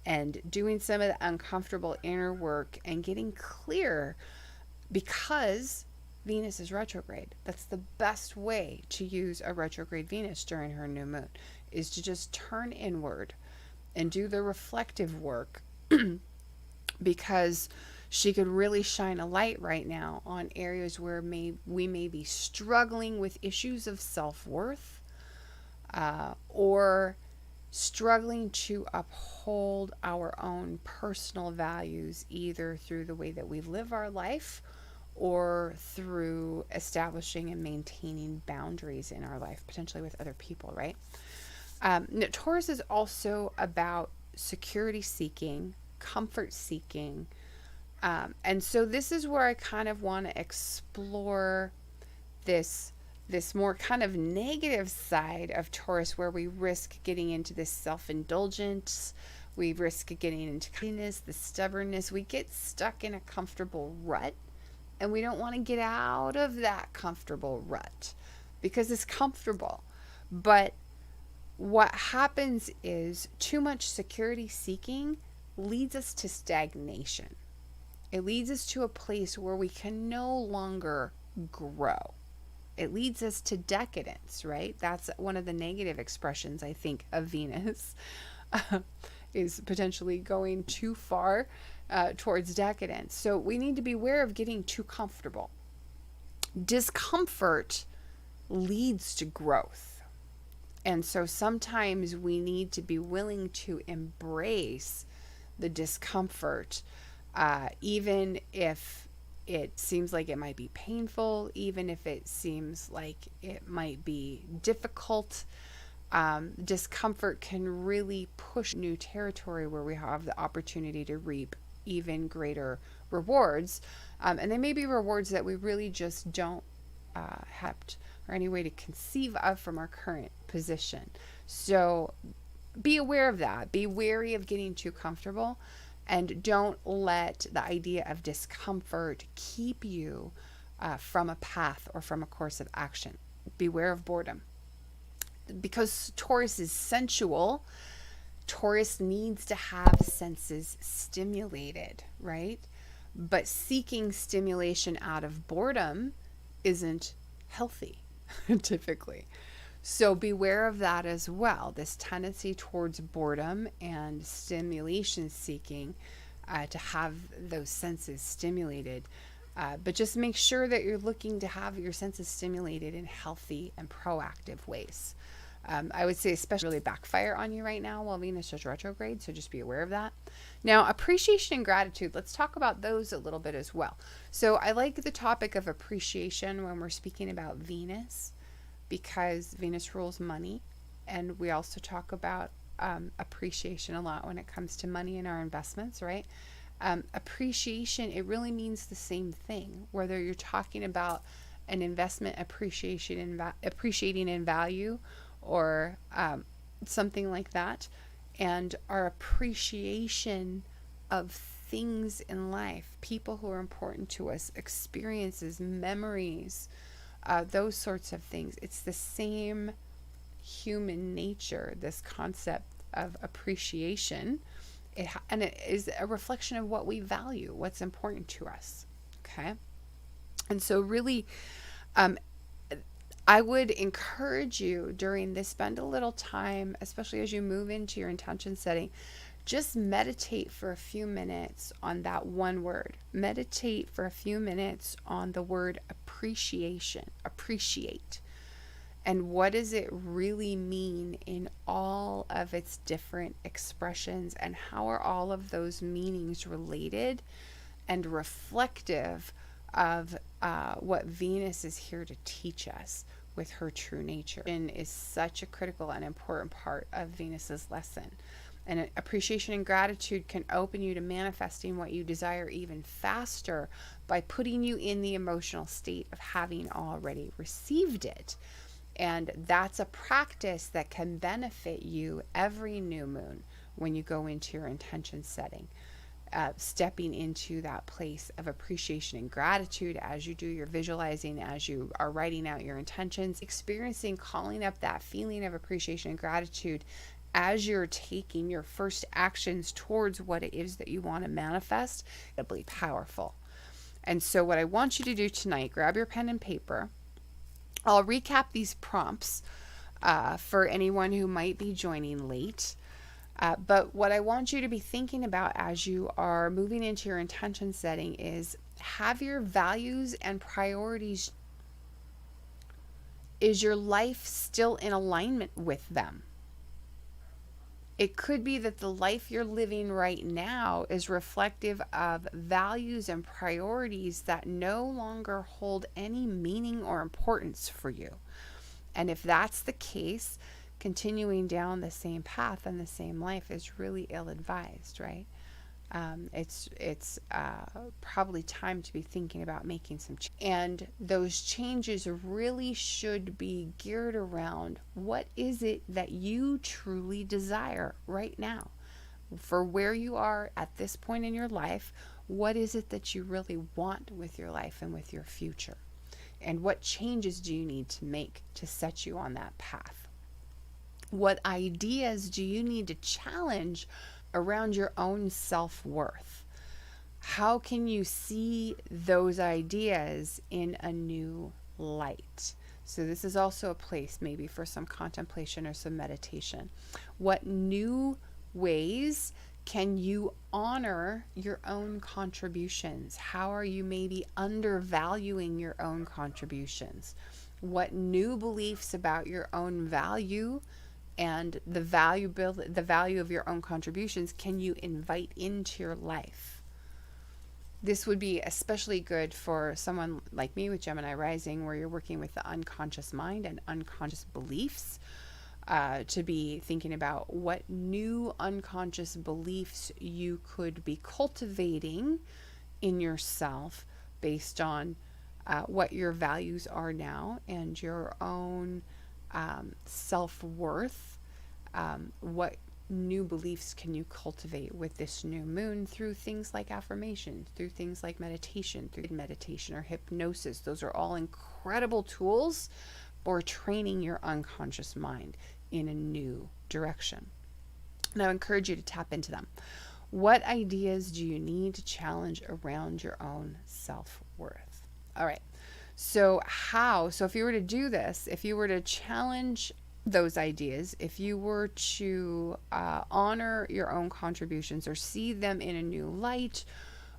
Speaker 1: and doing some of the uncomfortable inner work and getting clear, because Venus is retrograde. That's the best way to use a retrograde Venus during her new moon, is to just turn inward and do the reflective work because she could really shine a light right now on areas where we may be struggling with issues of self-worth, or struggling to uphold our own personal values, either through the way that we live our life or through establishing and maintaining boundaries in our life, potentially with other people, right? Taurus is also about security seeking, comfort seeking. And so this is where I kind of want to explore this more kind of negative side of Taurus, where we risk getting into this self-indulgence, we risk getting into kindness, the stubbornness. We get stuck in a comfortable rut, and we don't want to get out of that comfortable rut because it's comfortable. But what happens is too much security seeking leads us to stagnation. It leads us to a place where we can no longer grow. It leads us to decadence, right? That's one of the negative expressions, I think, of Venus, is potentially going too far towards decadence. So we need to be aware of getting too comfortable. Discomfort leads to growth. And so sometimes we need to be willing to embrace the discomfort, even if it seems like it might be painful, even if it seems like it might be difficult. Discomfort can really push new territory where we have the opportunity to reap even greater rewards. And they may be rewards that we really just don't have or any way to conceive of from our current position. So be aware of that. Be wary of getting too comfortable. And don't let the idea of discomfort keep you from a path or from a course of action. Beware of boredom. Because Taurus is sensual, Taurus needs to have senses stimulated, right? But seeking stimulation out of boredom isn't healthy, typically. So beware of that as well, this tendency towards boredom and stimulation seeking, to have those senses stimulated. But just make sure that you're looking to have your senses stimulated in healthy and proactive ways. I would say especially really backfire on you right now while Venus is retrograde, so just be aware of that. Now, appreciation and gratitude, let's talk about those a little bit as well. So I like the topic of appreciation when we're speaking about Venus, because Venus rules money, and we also talk about appreciation a lot when it comes to money and our investments, right? Appreciation, it really means the same thing, whether you're talking about an investment appreciation and appreciating in value, or something like that. And our appreciation of things in life, people who are important to us, experiences, memories, those sorts of things. It's the same human nature, this concept of appreciation. And it is a reflection of what we value, what's important to us. Okay. And so really, I would encourage you during this, spend a little time, especially as you move into your intention setting, just meditate for a few minutes on that one word. Meditate for a few minutes on the word appreciation, appreciate. And what does it really mean in all of its different expressions, and how are all of those meanings related and reflective of what Venus is here to teach us with her true nature? And is such a critical and important part of Venus's lesson. And appreciation and gratitude can open you to manifesting what you desire even faster by putting you in the emotional state of having already received it. And that's a practice that can benefit you every new moon when you go into your intention setting. Stepping into that place of appreciation and gratitude as you do your visualizing, as you are writing out your intentions, experiencing, calling up that feeling of appreciation and gratitude as you're taking your first actions towards what it is that you want to manifest, it'll be powerful. And so what I want you to do tonight, grab your pen and paper. I'll recap these prompts for anyone who might be joining late. But what I want you to be thinking about as you are moving into your intention setting is, have your values and priorities, is your life still in alignment with them? It could be that the life you're living right now is reflective of values and priorities that no longer hold any meaning or importance for you. And if that's the case, continuing down the same path and the same life is really ill-advised, right? It's probably time to be thinking about making some changes. And those changes really should be geared around, what is it that you truly desire right now? For where you are at this point in your life, what is it that you really want with your life and with your future? And what changes do you need to make to set you on that path? What ideas do you need to challenge around your own self-worth? How can you see those ideas in a new light? So this is also a place maybe for some contemplation or some meditation. What new ways can you honor your own contributions? How are you maybe undervaluing your own contributions? What new beliefs about your own value and the value of your own contributions can you invite into your life? This would be especially good for someone like me with Gemini rising, where you're working with the unconscious mind and unconscious beliefs, to be thinking about what new unconscious beliefs you could be cultivating in yourself based on what your values are now and your own self-worth. What new beliefs can you cultivate with this new moon through things like affirmations, through things like meditation, or hypnosis? Those are all incredible tools for training your unconscious mind in a new direction. And I encourage you to tap into them. What ideas do you need to challenge around your own self-worth? All right. So if you were to do this, if you were to challenge those ideas, if you were to honor your own contributions or see them in a new light,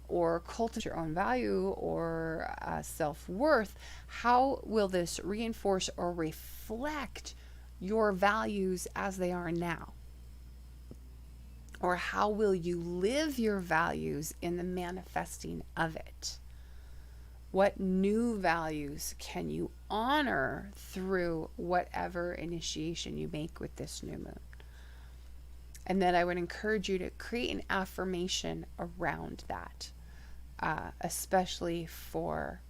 Speaker 1: or cultivate your own value or self-worth, how will this reinforce or reflect your values as they are now? Or how will you live your values in the manifesting of it? What new values can you honor through whatever initiation you make with this new moon? And then I would encourage you to create an affirmation around that, especially for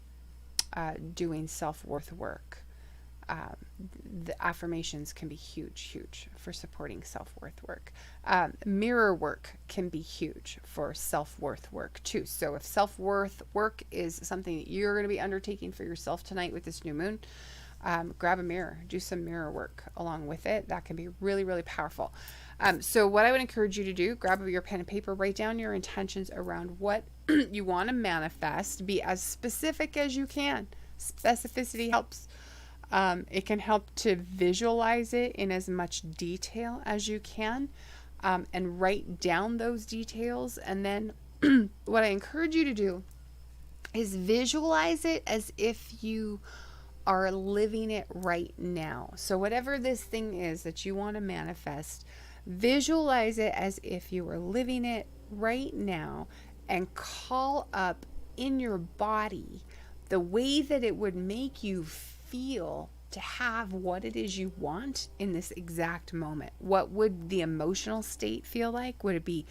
Speaker 1: doing self-worth work. The affirmations can be huge for supporting self-worth work. Mirror work can be huge for self-worth work too. So if self-worth work is something that you're going to be undertaking for yourself tonight with this new moon, grab a mirror, do some mirror work along with it. That can be really powerful. So what I would encourage you to do, grab your pen and paper, write down your intentions around what you want to manifest. Be as specific as you can. Specificity helps. It can help to visualize it in as much detail as you can, and write down those details. And then what I encourage you to do is visualize it as if you are living it right now. So whatever this thing is that you want to manifest, visualize it as if you were living it right now, and call up in your body the way that it would make you feel to have what it is you want in this exact moment. What would the emotional state feel like? Would it be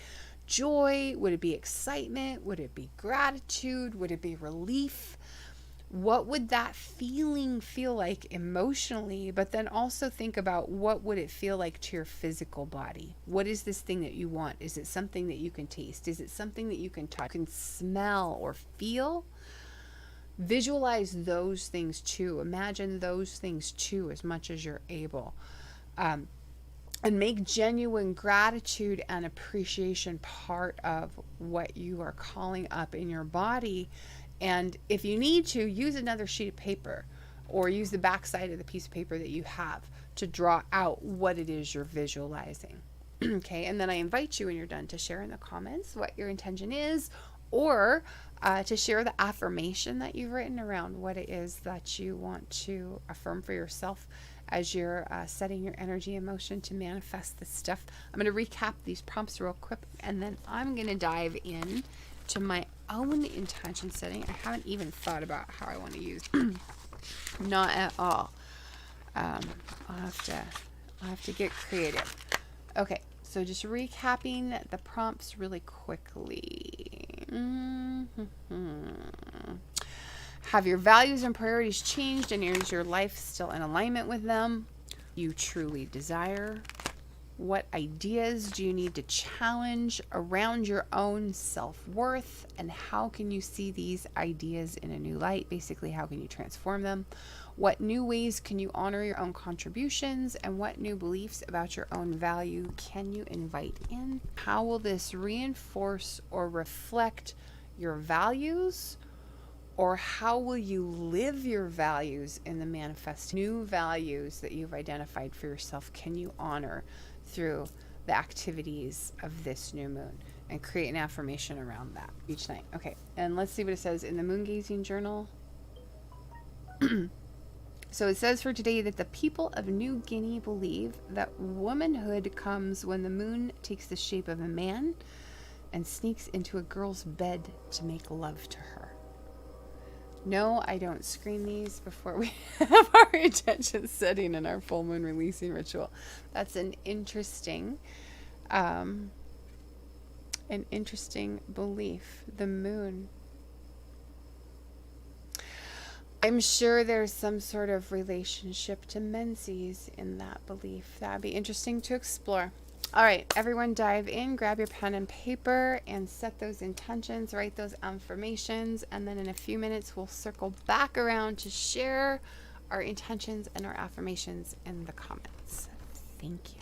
Speaker 1: joy? Would it be excitement? Would it be gratitude? Would it be relief? What would that feeling feel like emotionally? But then also think about, what would it feel like to your physical body? What is this thing that you want? Is it something that you can taste? Is it something that you can touch, can smell or feel? Visualize those things too. Imagine those things too as much as you're able. And make genuine gratitude and appreciation part of what you are calling up in your body, And if you need to, use another sheet of paper or use the back side of the piece of paper that you have to draw out what it is you're visualizing. Okay, and then I invite you when you're done to share in the comments what your intention is, or to share the affirmation that you've written around what it is that you want to affirm for yourself as you're setting your energy in motion to manifest this stuff. I'm going to recap these prompts real quick, and then I'm going to dive in to my own intention setting. I haven't even thought about how I want to use not at all. I'll have to get creative. Okay, so just recapping the prompts really quickly. Have your values and priorities changed, and is your life still in alignment with them? You truly desire? What ideas do you need to challenge around your own self-worth, and how can you see these ideas in a new light? Basically, how can you transform them? What new ways can you honor your own contributions, and what new beliefs about your own value can you invite in? How will this reinforce or reflect your values, or how will you live your values in the manifest? New values that you've identified for yourself can you honor through the activities of this new moon, and create an affirmation around that each night. Okay, and let's see what it says in the moon gazing journal. So it says for today that the people of New Guinea believe that womanhood comes when the moon takes the shape of a man and sneaks into a girl's bed to make love to her. No, I don't screen these before we have our intention setting and our full moon releasing ritual. That's an interesting belief. The moon. I'm sure there's some sort of relationship to Menses in that belief. That'd be interesting to explore. All right, everyone dive in, grab your pen and paper and set those intentions, write those affirmations, and then in a few minutes we'll circle back around to share our intentions and our affirmations in the comments. Thank you.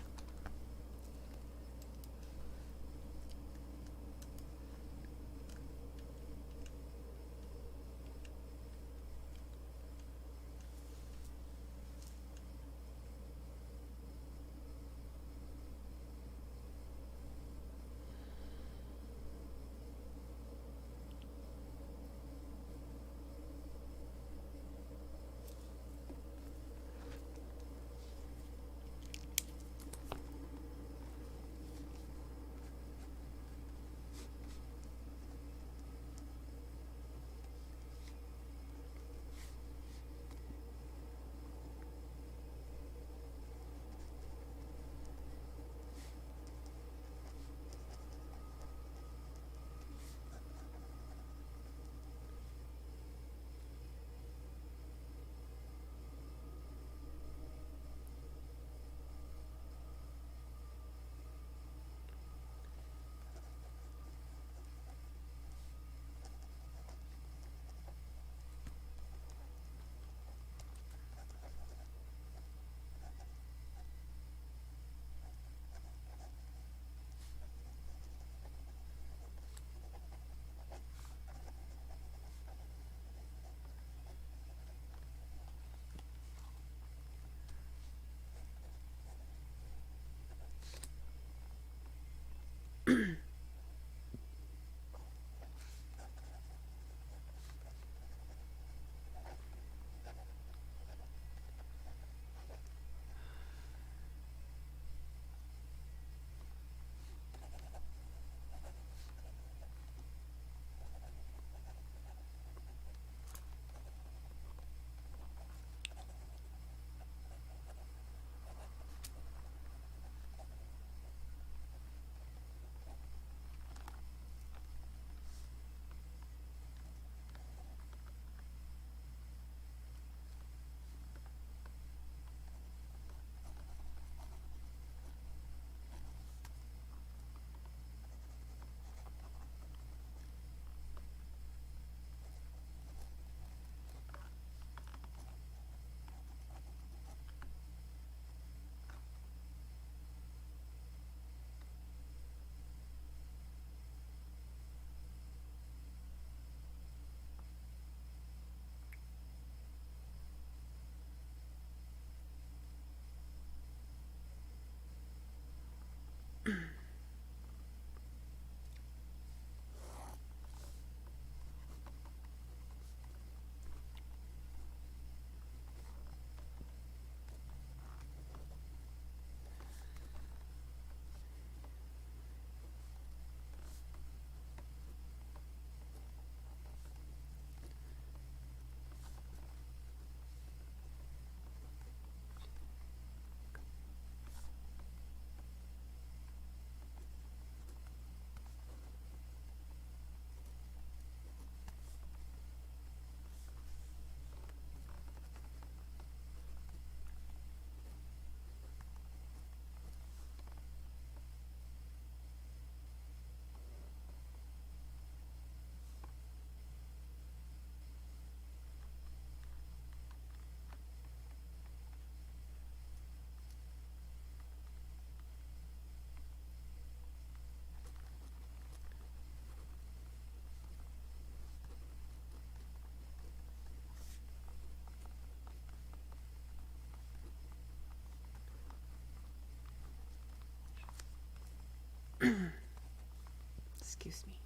Speaker 1: Excuse me.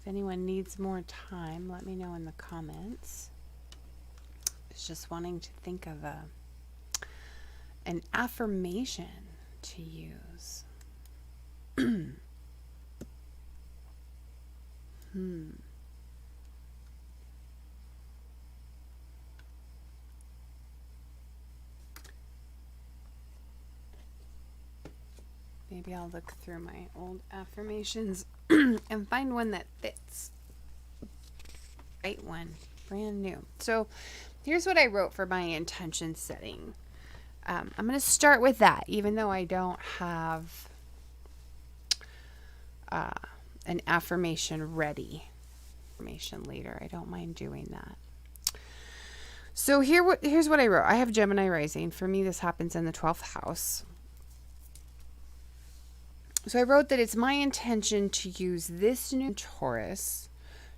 Speaker 1: If anyone needs more time, let me know in the comments. I was just wanting to think of an affirmation to use. Maybe I'll look through my old affirmations and find one that fits. Right one, brand new. So here's what I wrote for my intention setting. I'm going to start with that, even though I don't have an affirmation ready. Affirmation later. I don't mind doing that. So here's what I wrote. I have Gemini rising. For me, this happens in the 12th house. So I wrote that it's my intention to use this new Taurus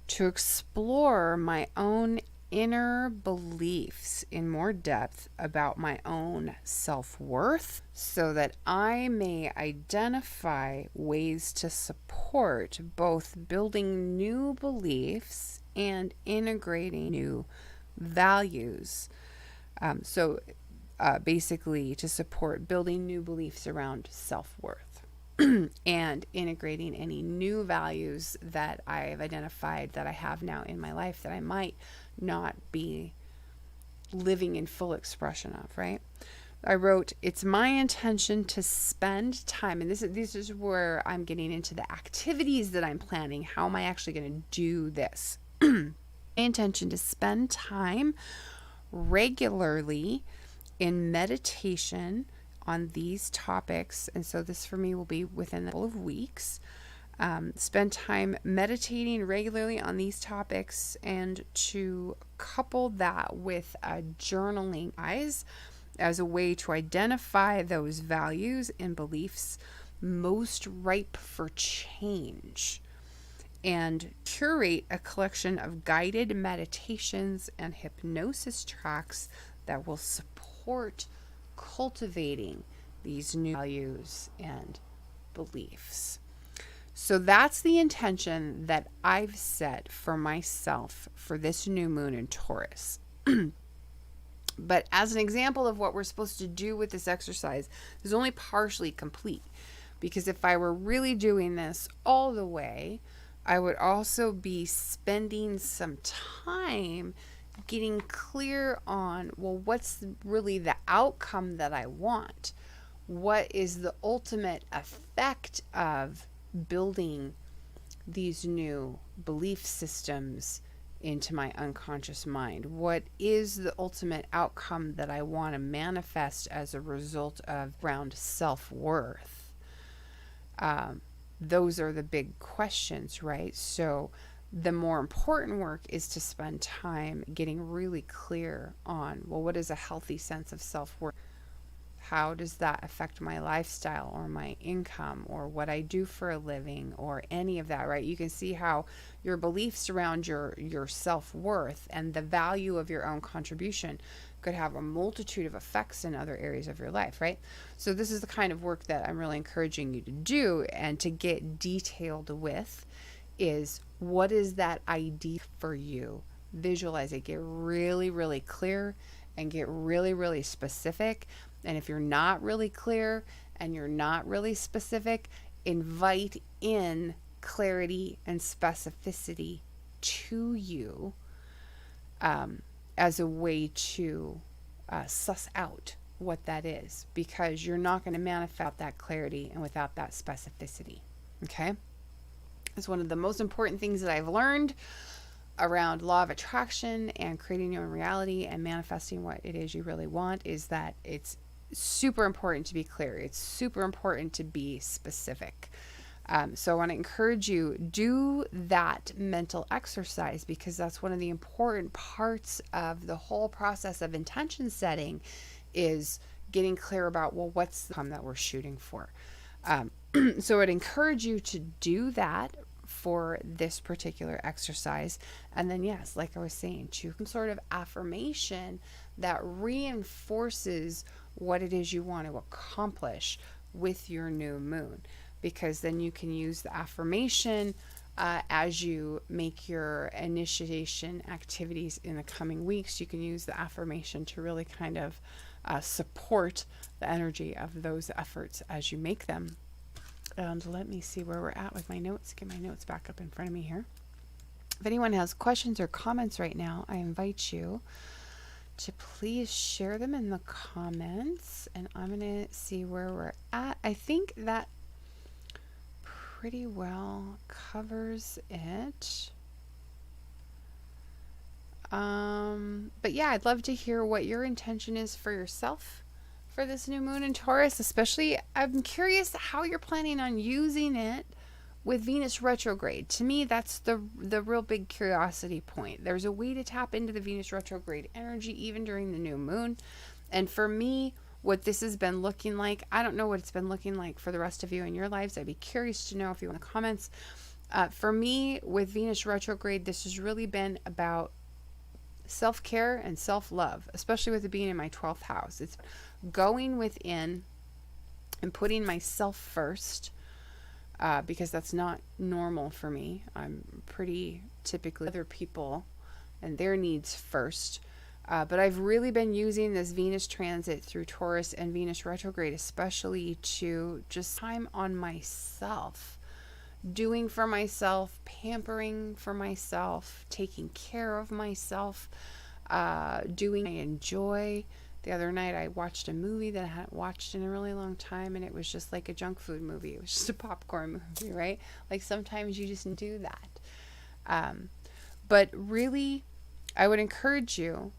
Speaker 1: to explore my own inner beliefs in more depth about my own self-worth so that I may identify ways to support both building new beliefs and integrating new values. Basically to support building new beliefs around self-worth. And integrating any new values that I've identified that I have now in my life that I might not be living in full expression of, right? I wrote, it's my intention to spend time, and this is where I'm getting into the activities that I'm planning. How am I actually going to do this? My intention to spend time regularly in meditation on these topics, and so this for me will be within a couple of weeks. Spend time meditating regularly on these topics, and to couple that with a journaling as a way to identify those values and beliefs most ripe for change, and curate a collection of guided meditations and hypnosis tracks that will support cultivating these new values and beliefs. So that's the intention that I've set for myself for this new moon in Taurus. But as an example of what we're supposed to do with this exercise, is only partially complete. Because if I were really doing this all the way, I would also be spending some time getting clear on, well, what's really the outcome that I want? What is the ultimate effect of building these new belief systems into my unconscious mind? What is the ultimate outcome that I want to manifest as a result of around self-worth? Those are the big questions, right? So the more important work is to spend time getting really clear on, well, what is a healthy sense of self-worth? How does that affect my lifestyle or my income or what I do for a living or any of that, right? You can see how your beliefs around your self-worth and the value of your own contribution could have a multitude of effects in other areas of your life, right? So this is the kind of work that I'm really encouraging you to do and to get detailed with is, what is that idea for you? Visualize it, get really, really clear and get really, really specific. And if you're not really clear and you're not really specific, invite in clarity and specificity to you as a way to suss out what that is, because you're not going to manifest that clarity and without that specificity. Okay? It's one of the most important things that I've learned around law of attraction and creating your own reality and manifesting what it is you really want, is that it's super important to be clear. It's super important to be specific. So I want to encourage you, do that mental exercise, because that's one of the important parts of the whole process of intention setting, is getting clear about, well, what's the outcome that we're shooting for. So I'd encourage you to do that for this particular exercise. And then, yes, like I was saying, choose some sort of affirmation that reinforces what it is you want to accomplish with your new moon, because then you can use the affirmation as you make your initiation activities in the coming weeks. You can use the affirmation to really kind of support the energy of those efforts as you make them. And let me see where we're at with my notes. Get my notes back up in front of me here. If anyone has questions or comments right now, I invite you to please share them in the comments. And I'm going to see where we're at. I think that pretty well covers it. But yeah, I'd love to hear what your intention is for yourself for this new moon in Taurus. Especially, I'm curious how you're planning on using it with Venus retrograde. To me, that's the real big curiosity point. There's a way to tap into the Venus retrograde energy even during the new moon. And for me, what this has been looking like, I don't know what it's been looking like for the rest of you in your lives. I'd be curious to know if you want to comments. For me, with Venus retrograde, this has really been about self-care and self-love, especially with it being in my 12th house. It's going within and putting myself first, because that's not normal for me. I'm pretty typically other people and their needs first. But I've really been using this Venus transit through Taurus and Venus retrograde, especially to just time on myself, doing for myself, pampering for myself, taking care of myself, doing I enjoy. The other night I watched a movie that I hadn't watched in a really long time, and it was just like a junk food movie. It was just a popcorn movie, right? Like sometimes you just do that. But really, I would encourage you,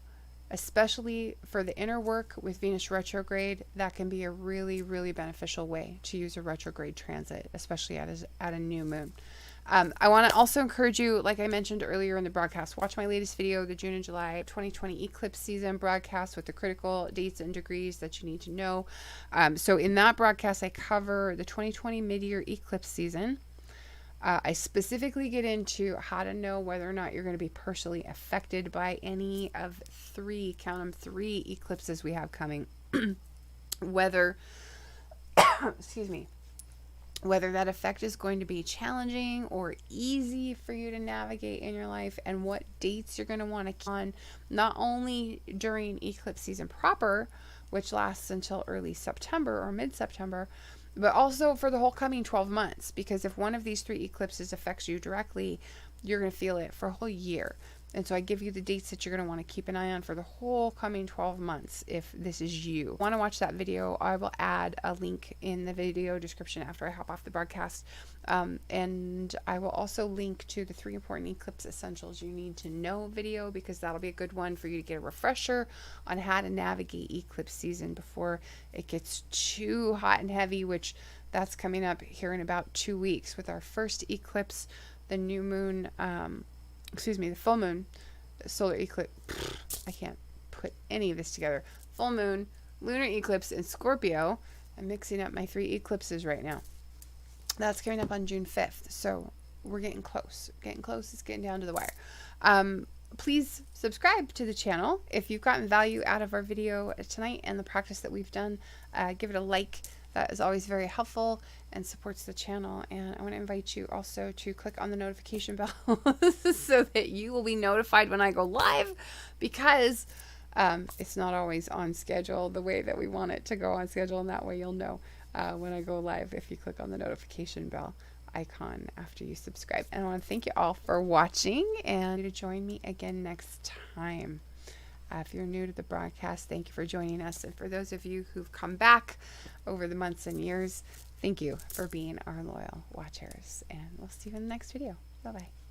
Speaker 1: especially for the inner work with Venus retrograde, that can be a really, really beneficial way to use a retrograde transit, especially at a new moon. I want to also encourage you, like I mentioned earlier in the broadcast, watch my latest video, the June and July 2020 eclipse season broadcast with the critical dates and degrees that you need to know. So in that broadcast, I cover the 2020 mid-year eclipse season. I specifically get into how to know whether or not you're going to be personally affected by any of three eclipses we have coming. Whether, excuse me, whether that effect is going to be challenging or easy for you to navigate in your life, and what dates you're going to want to keep on, not only during eclipse season proper, which lasts until early September or mid-September, but also for the whole coming 12 months. Because if one of these three eclipses affects you directly, you're going to feel it for a whole year. And so I give you the dates that you're going to want to keep an eye on for the whole coming 12 months if this is you. Want to watch that video? I will add a link in the video description after I hop off the broadcast. And I will also link to the 3 important eclipse essentials you need to know video, because that'll be a good one for you to get a refresher on how to navigate eclipse season before it gets too hot and heavy, which that's coming up here in about 2 weeks with our first eclipse, the new moon, the full moon, solar eclipse. I can't put any of this together. Full moon, lunar eclipse in Scorpio. I'm mixing up my 3 eclipses right now. That's coming up on June 5th. So we're getting close. It's getting down to the wire. please subscribe to the channel. If you've gotten value out of our video tonight and the practice that we've done, give it a like. That is always very helpful and supports the channel. And I want to invite you also to click on the notification bell so that you will be notified when I go live, because it's not always on schedule the way that we want it to go on schedule, and that way you'll know when I go live if you click on the notification bell icon after you subscribe. And I want to thank you all for watching, and to join me again next time. If you're new to the broadcast, thank you for joining us. And for those of you who've come back over the months and years, thank you for being our loyal watchers. And we'll see you in the next video. Bye-bye.